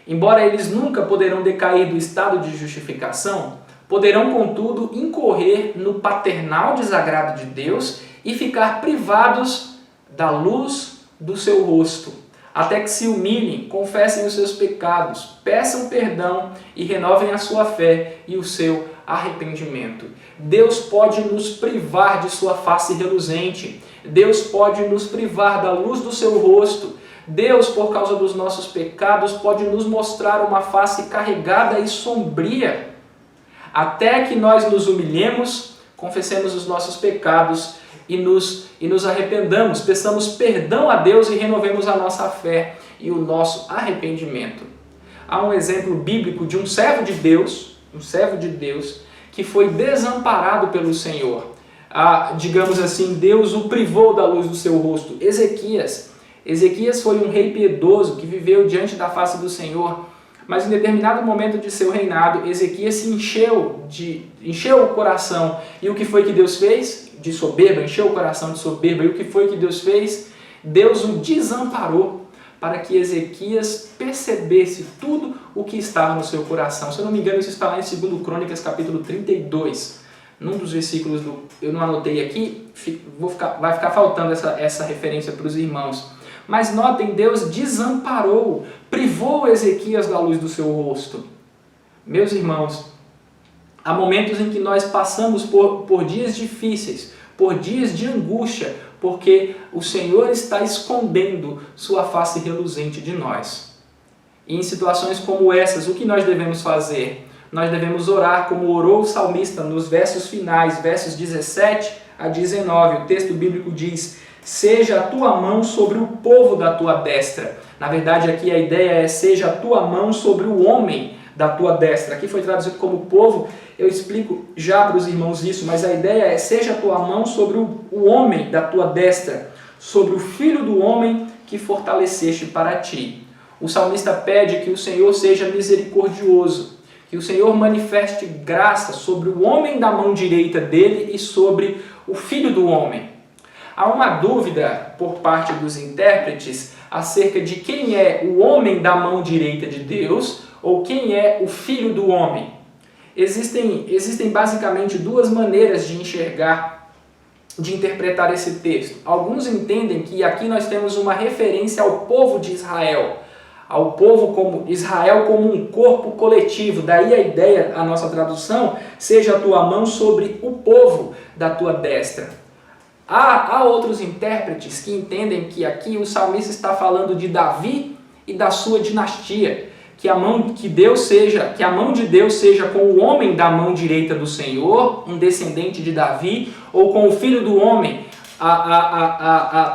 Embora eles nunca poderão decair do estado de justificação, poderão, contudo, incorrer no paternal desagrado de Deus e ficar privados da luz do seu rosto, até que se humilhem, confessem os seus pecados, peçam perdão e renovem a sua fé e o seu arrependimento. Deus pode nos privar de sua face reluzente, Deus pode nos privar da luz do seu rosto, Deus, por causa dos nossos pecados, pode nos mostrar uma face carregada e sombria, até que nós nos humilhemos, confessemos os nossos pecados e nos arrependamos, peçamos perdão a Deus e renovemos a nossa fé e o nosso arrependimento. Há um exemplo bíblico de um servo de Deus, que foi desamparado pelo Senhor. Digamos assim, Deus o privou da luz do seu rosto. Ezequias foi um rei piedoso que viveu diante da face do Senhor, mas em determinado momento de seu reinado, Ezequias se encheu o coração. E o que foi que Deus fez? De soberba, encheu o coração de soberba. E o que foi que Deus fez? Deus o desamparou para que Ezequias percebesse tudo o que estava no seu coração. Se eu não me engano, isso está lá em 2 Crônicas, capítulo 32. Num dos versículos, eu não anotei aqui, vai ficar faltando essa referência para os irmãos. Mas notem, Deus desamparou, privou Ezequias da luz do seu rosto. Meus irmãos, há momentos em que nós passamos por dias difíceis, por dias de angústia, porque o Senhor está escondendo sua face reluzente de nós. E em situações como essas, o que nós devemos fazer? Nós devemos orar como orou o salmista nos versos finais, versos 17 a 19. O texto bíblico diz: seja a tua mão sobre o povo da tua destra. Na verdade, aqui a ideia é: seja a tua mão sobre o homem da tua destra. Aqui foi traduzido como povo, eu explico já para os irmãos isso, mas a ideia é: seja a tua mão sobre o homem da tua destra, sobre o filho do homem que fortaleceste para ti. O salmista pede que o Senhor seja misericordioso, que o Senhor manifeste graça sobre o homem da mão direita dele e sobre o filho do homem. Há uma dúvida por parte dos intérpretes acerca de quem é o homem da mão direita de Deus ou quem é o filho do homem. Existem basicamente duas maneiras de enxergar, de interpretar esse texto. Alguns entendem que aqui nós temos uma referência ao povo de Israel, ao povo como Israel como um corpo coletivo. Daí a ideia, a nossa tradução, seja a tua mão sobre o povo da tua destra. Há outros intérpretes que entendem que aqui o salmista está falando de Davi e da sua dinastia, que a mão de Deus seja com o homem da mão direita do Senhor, um descendente de Davi, ou com o filho do homem,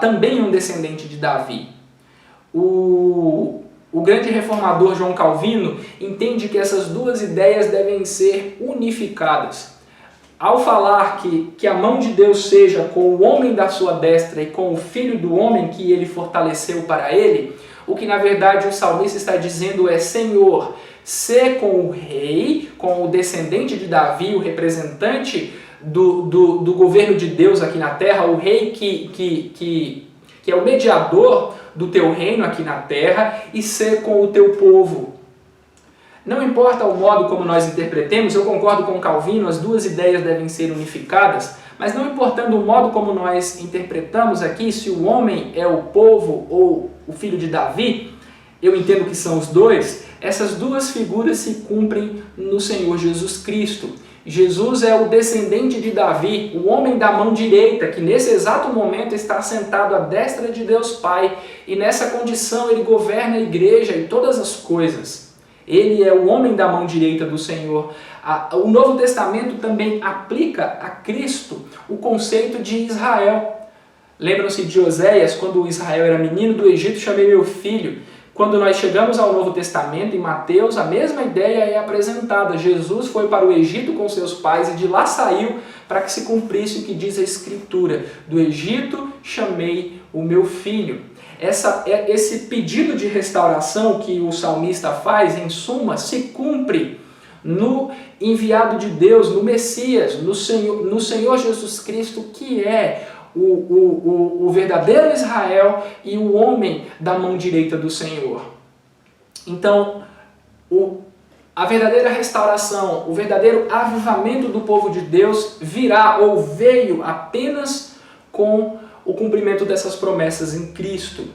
também um descendente de Davi. O grande reformador João Calvino entende que essas duas ideias devem ser unificadas. Ao falar que a mão de Deus seja com o homem da sua destra e com o filho do homem que ele fortaleceu para ele, o que na verdade o salmista está dizendo é: Senhor, sê com o rei, com o descendente de Davi, o representante do governo de Deus aqui na terra, o rei que é o mediador do teu reino aqui na terra, e ser com o teu povo. Não importa o modo como nós interpretemos, eu concordo com Calvino, as duas ideias devem ser unificadas, mas não importando o modo como nós interpretamos aqui, se o homem é o povo ou o filho de Davi, eu entendo que são os dois, essas duas figuras se cumprem no Senhor Jesus Cristo. Jesus é o descendente de Davi, o homem da mão direita, que nesse exato momento está sentado à destra de Deus Pai, e nessa condição ele governa a igreja e todas as coisas. Ele é o homem da mão direita do Senhor. O Novo Testamento também aplica a Cristo o conceito de Israel. Lembram-se de Oséias, quando Israel era menino do Egito, chamei meu filho. Quando nós chegamos ao Novo Testamento, em Mateus, a mesma ideia é apresentada. Jesus foi para o Egito com seus pais e de lá saiu para que se cumprisse o que diz a Escritura. Do Egito chamei o meu filho. Esse pedido de restauração que o salmista faz, em suma, se cumpre no enviado de Deus, no Messias, no Senhor Jesus Cristo, que é o verdadeiro Israel e o homem da mão direita do Senhor. Então, a verdadeira restauração, o verdadeiro avivamento do povo de Deus virá ou veio apenas com o cumprimento dessas promessas em Cristo.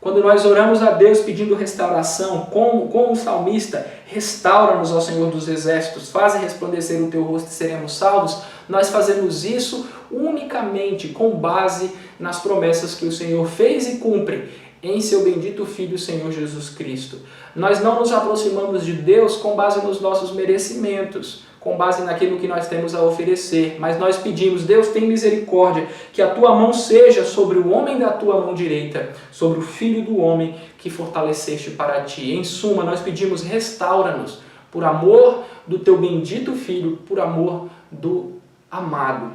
Quando nós oramos a Deus pedindo restauração, com o salmista, restaura-nos, ó Senhor dos Exércitos, faze resplandecer o teu rosto e seremos salvos, nós fazemos isso unicamente com base nas promessas que o Senhor fez e cumpre em seu bendito Filho, Senhor Jesus Cristo. Nós não nos aproximamos de Deus com base nos nossos merecimentos, com base naquilo que nós temos a oferecer, mas nós pedimos: Deus, tem misericórdia, que a tua mão seja sobre o homem da tua mão direita, sobre o Filho do homem que fortaleceste para ti. Em suma, nós pedimos: restaura-nos, por amor do teu bendito Filho, por amor do amado.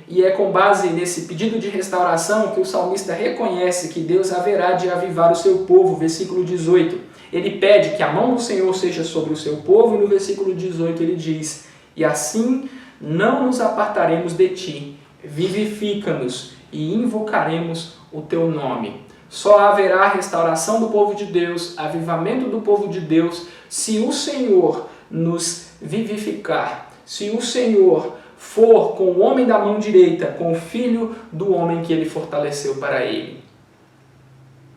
E é com base nesse pedido de restauração que o salmista reconhece que Deus haverá de avivar o seu povo. Versículo 18, ele pede que a mão do Senhor seja sobre o seu povo, e no versículo 18 ele diz: e assim não nos apartaremos de ti, vivifica-nos e invocaremos o teu nome. Só haverá restauração do povo de Deus, avivamento do povo de Deus, se o Senhor nos vivificar, se o Senhor for com o homem da mão direita, com o filho do homem que ele fortaleceu para ele.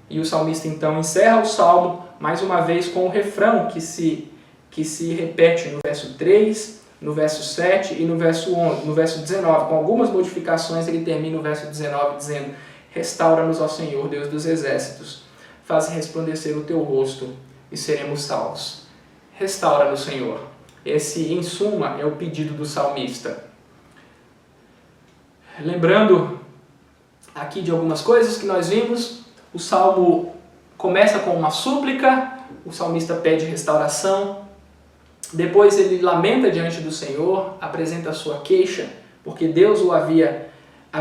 E o salmista então encerra o salmo mais uma vez com o refrão que se repete no verso 3, no verso 7 e no verso 11, no verso 19. Com algumas modificações ele termina o verso 19 dizendo: restaura-nos, ó Senhor, Deus dos exércitos, faz resplandecer o teu rosto e seremos salvos. Restaura-nos, Senhor. Esse, em suma, é o pedido do salmista. Lembrando aqui de algumas coisas que nós vimos, o salmo começa com uma súplica, o salmista pede restauração, depois ele lamenta diante do Senhor, apresenta a sua queixa, porque Deus o havia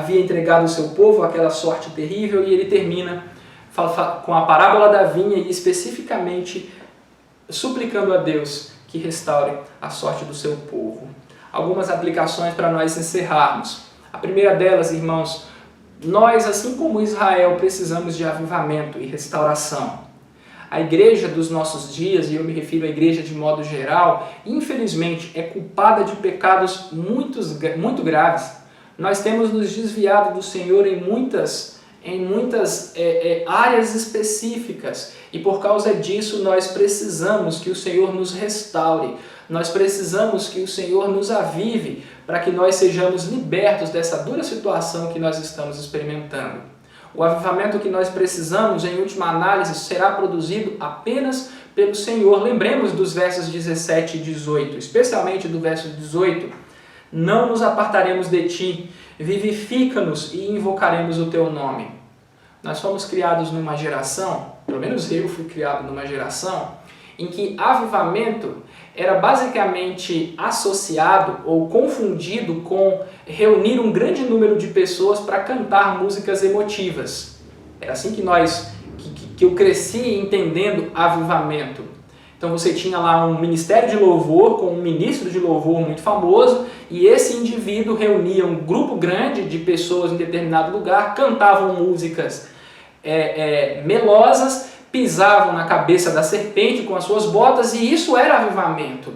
entregado ao seu povo aquela sorte terrível, e ele termina com a parábola da vinha e especificamente suplicando a Deus que restaure a sorte do seu povo. Algumas aplicações para nós encerrarmos. A primeira delas, irmãos, nós, assim como Israel, precisamos de avivamento e restauração. A igreja dos nossos dias, e eu me refiro à igreja de modo geral, infelizmente é culpada de pecados muito graves. Nós temos nos desviado do Senhor em muitas áreas específicas, e por causa disso nós precisamos que o Senhor nos restaure, nós precisamos que o Senhor nos avive para que nós sejamos libertos dessa dura situação que nós estamos experimentando. O avivamento que nós precisamos, em última análise, será produzido apenas pelo Senhor. Lembremos dos versos 17 e 18, especialmente do verso 18: não nos apartaremos de ti, vivifica-nos e invocaremos o teu nome. Nós fomos criados numa geração, pelo menos eu fui criado numa geração, em que avivamento era basicamente associado ou confundido com reunir um grande número de pessoas para cantar músicas emotivas. Era assim que eu cresci entendendo avivamento. Então você tinha lá um ministério de louvor com um ministro de louvor muito famoso, e esse indivíduo reunia um grupo grande de pessoas em determinado lugar, cantavam músicas melosas, pisavam na cabeça da serpente com as suas botas, e isso era avivamento.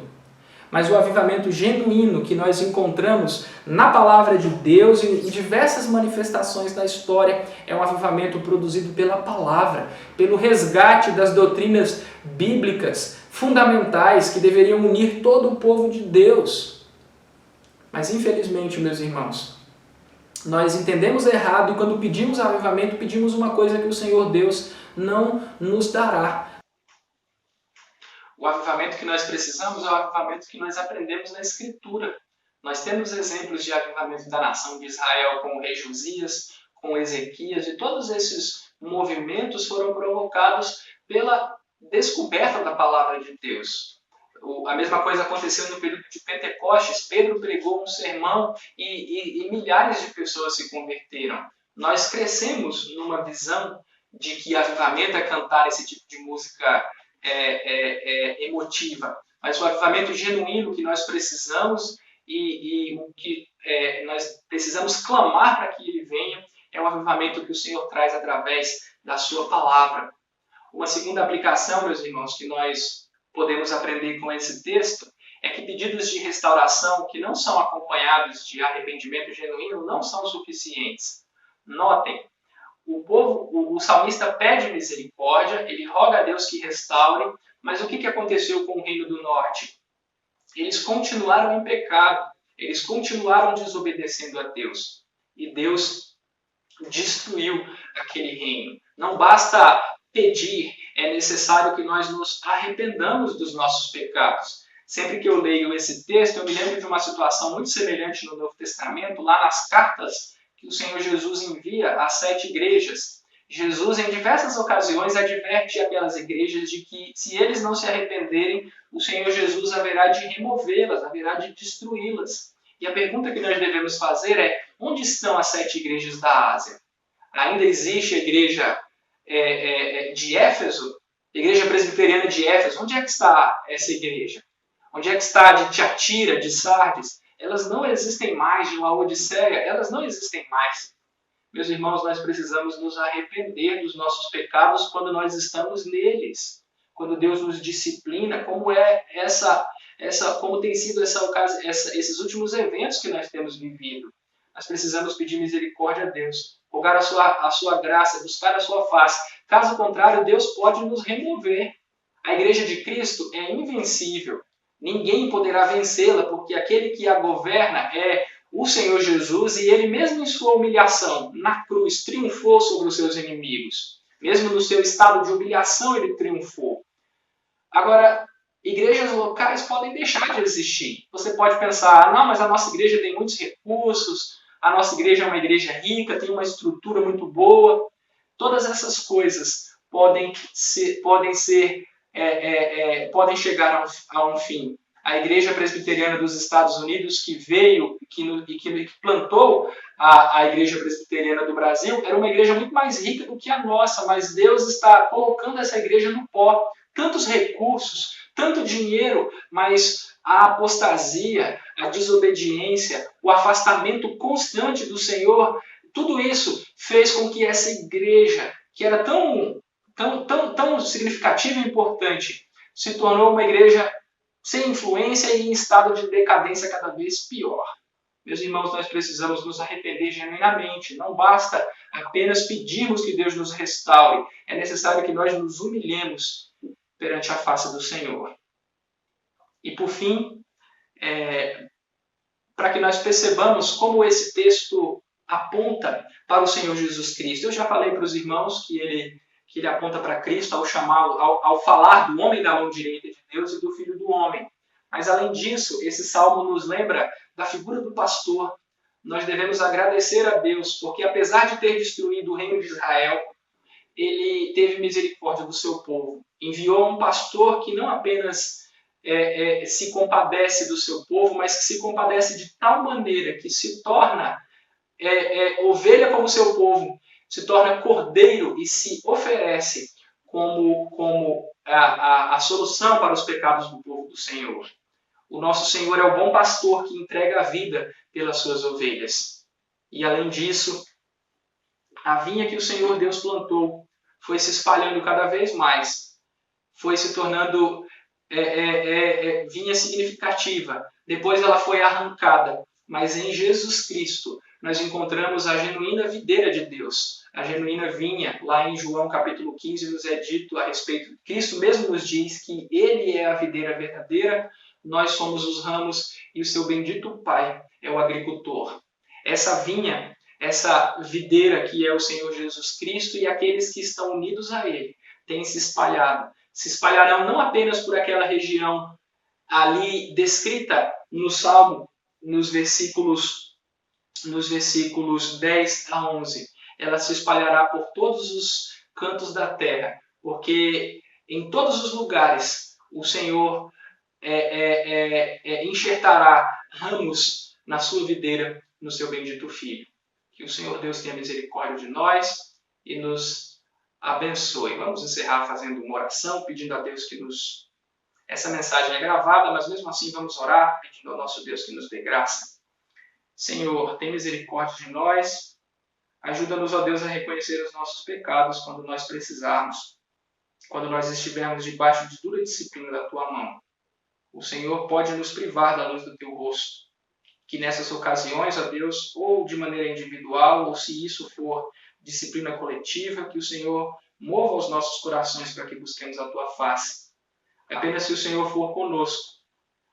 Mas o avivamento genuíno que nós encontramos na palavra de Deus e em diversas manifestações da história é um avivamento produzido pela palavra, pelo resgate das doutrinas bíblicas, fundamentais que deveriam unir todo o povo de Deus. Mas infelizmente, meus irmãos, nós entendemos errado e quando pedimos avivamento, pedimos uma coisa que o Senhor Deus não nos dará. O avivamento que nós precisamos é o avivamento que nós aprendemos na Escritura. Nós temos exemplos de avivamento da nação de Israel com o rei Josias, com Ezequias, e todos esses movimentos foram provocados pela descoberta da palavra de Deus. A mesma coisa aconteceu no período de Pentecostes. Pedro pregou um sermão e milhares de pessoas se converteram. Nós crescemos numa visão de que avivamento é cantar esse tipo de música emotiva. Mas o avivamento genuíno que nós precisamos e o que nós precisamos clamar para que ele venha é o avivamento que o Senhor traz através da sua palavra. Uma segunda aplicação, meus irmãos, que nós podemos aprender com esse texto é que pedidos de restauração que não são acompanhados de arrependimento genuíno não são suficientes. Notem, o salmista pede misericórdia, ele roga a Deus que restaure, mas o que aconteceu com o reino do norte? Eles continuaram em pecado, eles continuaram desobedecendo a Deus. E Deus destruiu aquele reino. Não basta pedir, é necessário que nós nos arrependamos dos nossos pecados. Sempre que eu leio esse texto, eu me lembro de uma situação muito semelhante no Novo Testamento, lá nas cartas que o Senhor Jesus envia às 7 igrejas. Jesus, em diversas ocasiões, adverte aquelas igrejas de que, se eles não se arrependerem, o Senhor Jesus haverá de removê-las, haverá de destruí-las. E a pergunta que nós devemos fazer é: onde estão as 7 igrejas da Ásia? Ainda existe a igreja de Éfeso, igreja presbiteriana de Éfeso? Onde é que está essa igreja? Onde é que está a de Tiatira, de Sardes? Elas não existem mais. De Laodiceia, elas não existem mais. Meus irmãos, nós precisamos nos arrepender dos nossos pecados quando nós estamos neles. Quando Deus nos disciplina, como como tem sido esses últimos eventos que nós temos vivido. Nós precisamos pedir misericórdia a Deus, rogar a sua graça, buscar a sua face. Caso contrário, Deus pode nos remover. A igreja de Cristo é invencível. Ninguém poderá vencê-la, porque aquele que a governa é o Senhor Jesus, e ele mesmo em sua humilhação na cruz triunfou sobre os seus inimigos. Mesmo no seu estado de humilhação ele triunfou. Agora, igrejas locais podem deixar de existir. Você pode pensar: não, mas a nossa igreja tem muitos recursos, a nossa igreja é uma igreja rica, tem uma estrutura muito boa. Todas essas coisas podem chegar a um fim. A Igreja Presbiteriana dos Estados Unidos, que veio e que plantou a Igreja Presbiteriana do Brasil, era uma igreja muito mais rica do que a nossa, mas Deus está colocando essa igreja no pó. Tantos recursos, tanto dinheiro, mas a apostasia, a desobediência, o afastamento constante do Senhor, tudo isso fez com que essa igreja, que era tão significativa e importante, se tornou uma igreja sem influência e em estado de decadência cada vez pior. Meus irmãos, nós precisamos nos arrepender genuinamente. Não basta apenas pedirmos que Deus nos restaure. É necessário que nós nos humilhemos perante a face do Senhor. E por fim, para que nós percebamos como esse texto aponta para o Senhor Jesus Cristo. Eu já falei para os irmãos que ele aponta para Cristo ao falar do homem da mão direita de Deus e do Filho do Homem. Mas, além disso, esse salmo nos lembra da figura do pastor. Nós devemos agradecer a Deus, porque apesar de ter destruído o reino de Israel, ele teve misericórdia do seu povo. Enviou um pastor que não apenas se compadece do seu povo, mas que se compadece de tal maneira que se torna ovelha como seu povo, se torna cordeiro e se oferece como a solução para os pecados do povo do Senhor. O nosso Senhor é o bom pastor que entrega a vida pelas suas ovelhas. E além disso, a vinha que o Senhor Deus plantou foi se espalhando cada vez mais, foi se tornando vinha significativa. Depois ela foi arrancada, mas em Jesus Cristo nós encontramos a genuína videira de Deus, a genuína vinha. Lá em João capítulo 15 nos é dito a respeito de Cristo, mesmo nos diz que Ele é a videira verdadeira, nós somos os ramos e o seu bendito Pai é o agricultor. Essa vinha, essa videira que é o Senhor Jesus Cristo e aqueles que estão unidos a Ele, têm se espalhado. Se espalharão não apenas por aquela região ali descrita no Salmo, nos versículos 10 a 11. Ela se espalhará por todos os cantos da terra, porque em todos os lugares o Senhor enxertará ramos na sua videira, no seu bendito Filho. Que o Senhor Deus tenha misericórdia de nós e nos abençoe. Vamos encerrar fazendo uma oração, pedindo a Deus que nos... Essa mensagem é gravada, mas mesmo assim vamos orar, pedindo ao nosso Deus que nos dê graça. Senhor, tem misericórdia de nós. Ajuda-nos, ó Deus, a reconhecer os nossos pecados quando nós precisarmos, quando nós estivermos debaixo de dura disciplina da Tua mão. O Senhor pode nos privar da luz do Teu rosto. Que nessas ocasiões, ó Deus, ou de maneira individual, ou se isso for disciplina coletiva, que o Senhor mova os nossos corações para que busquemos a Tua face. Apenas se o Senhor for conosco,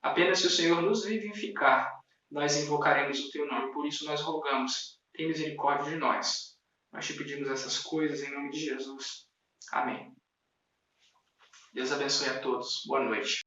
apenas se o Senhor nos vivificar, nós invocaremos o Teu nome. Por isso nós rogamos, tem misericórdia de nós. Nós te pedimos essas coisas em nome de Jesus. Amém. Deus abençoe a todos. Boa noite.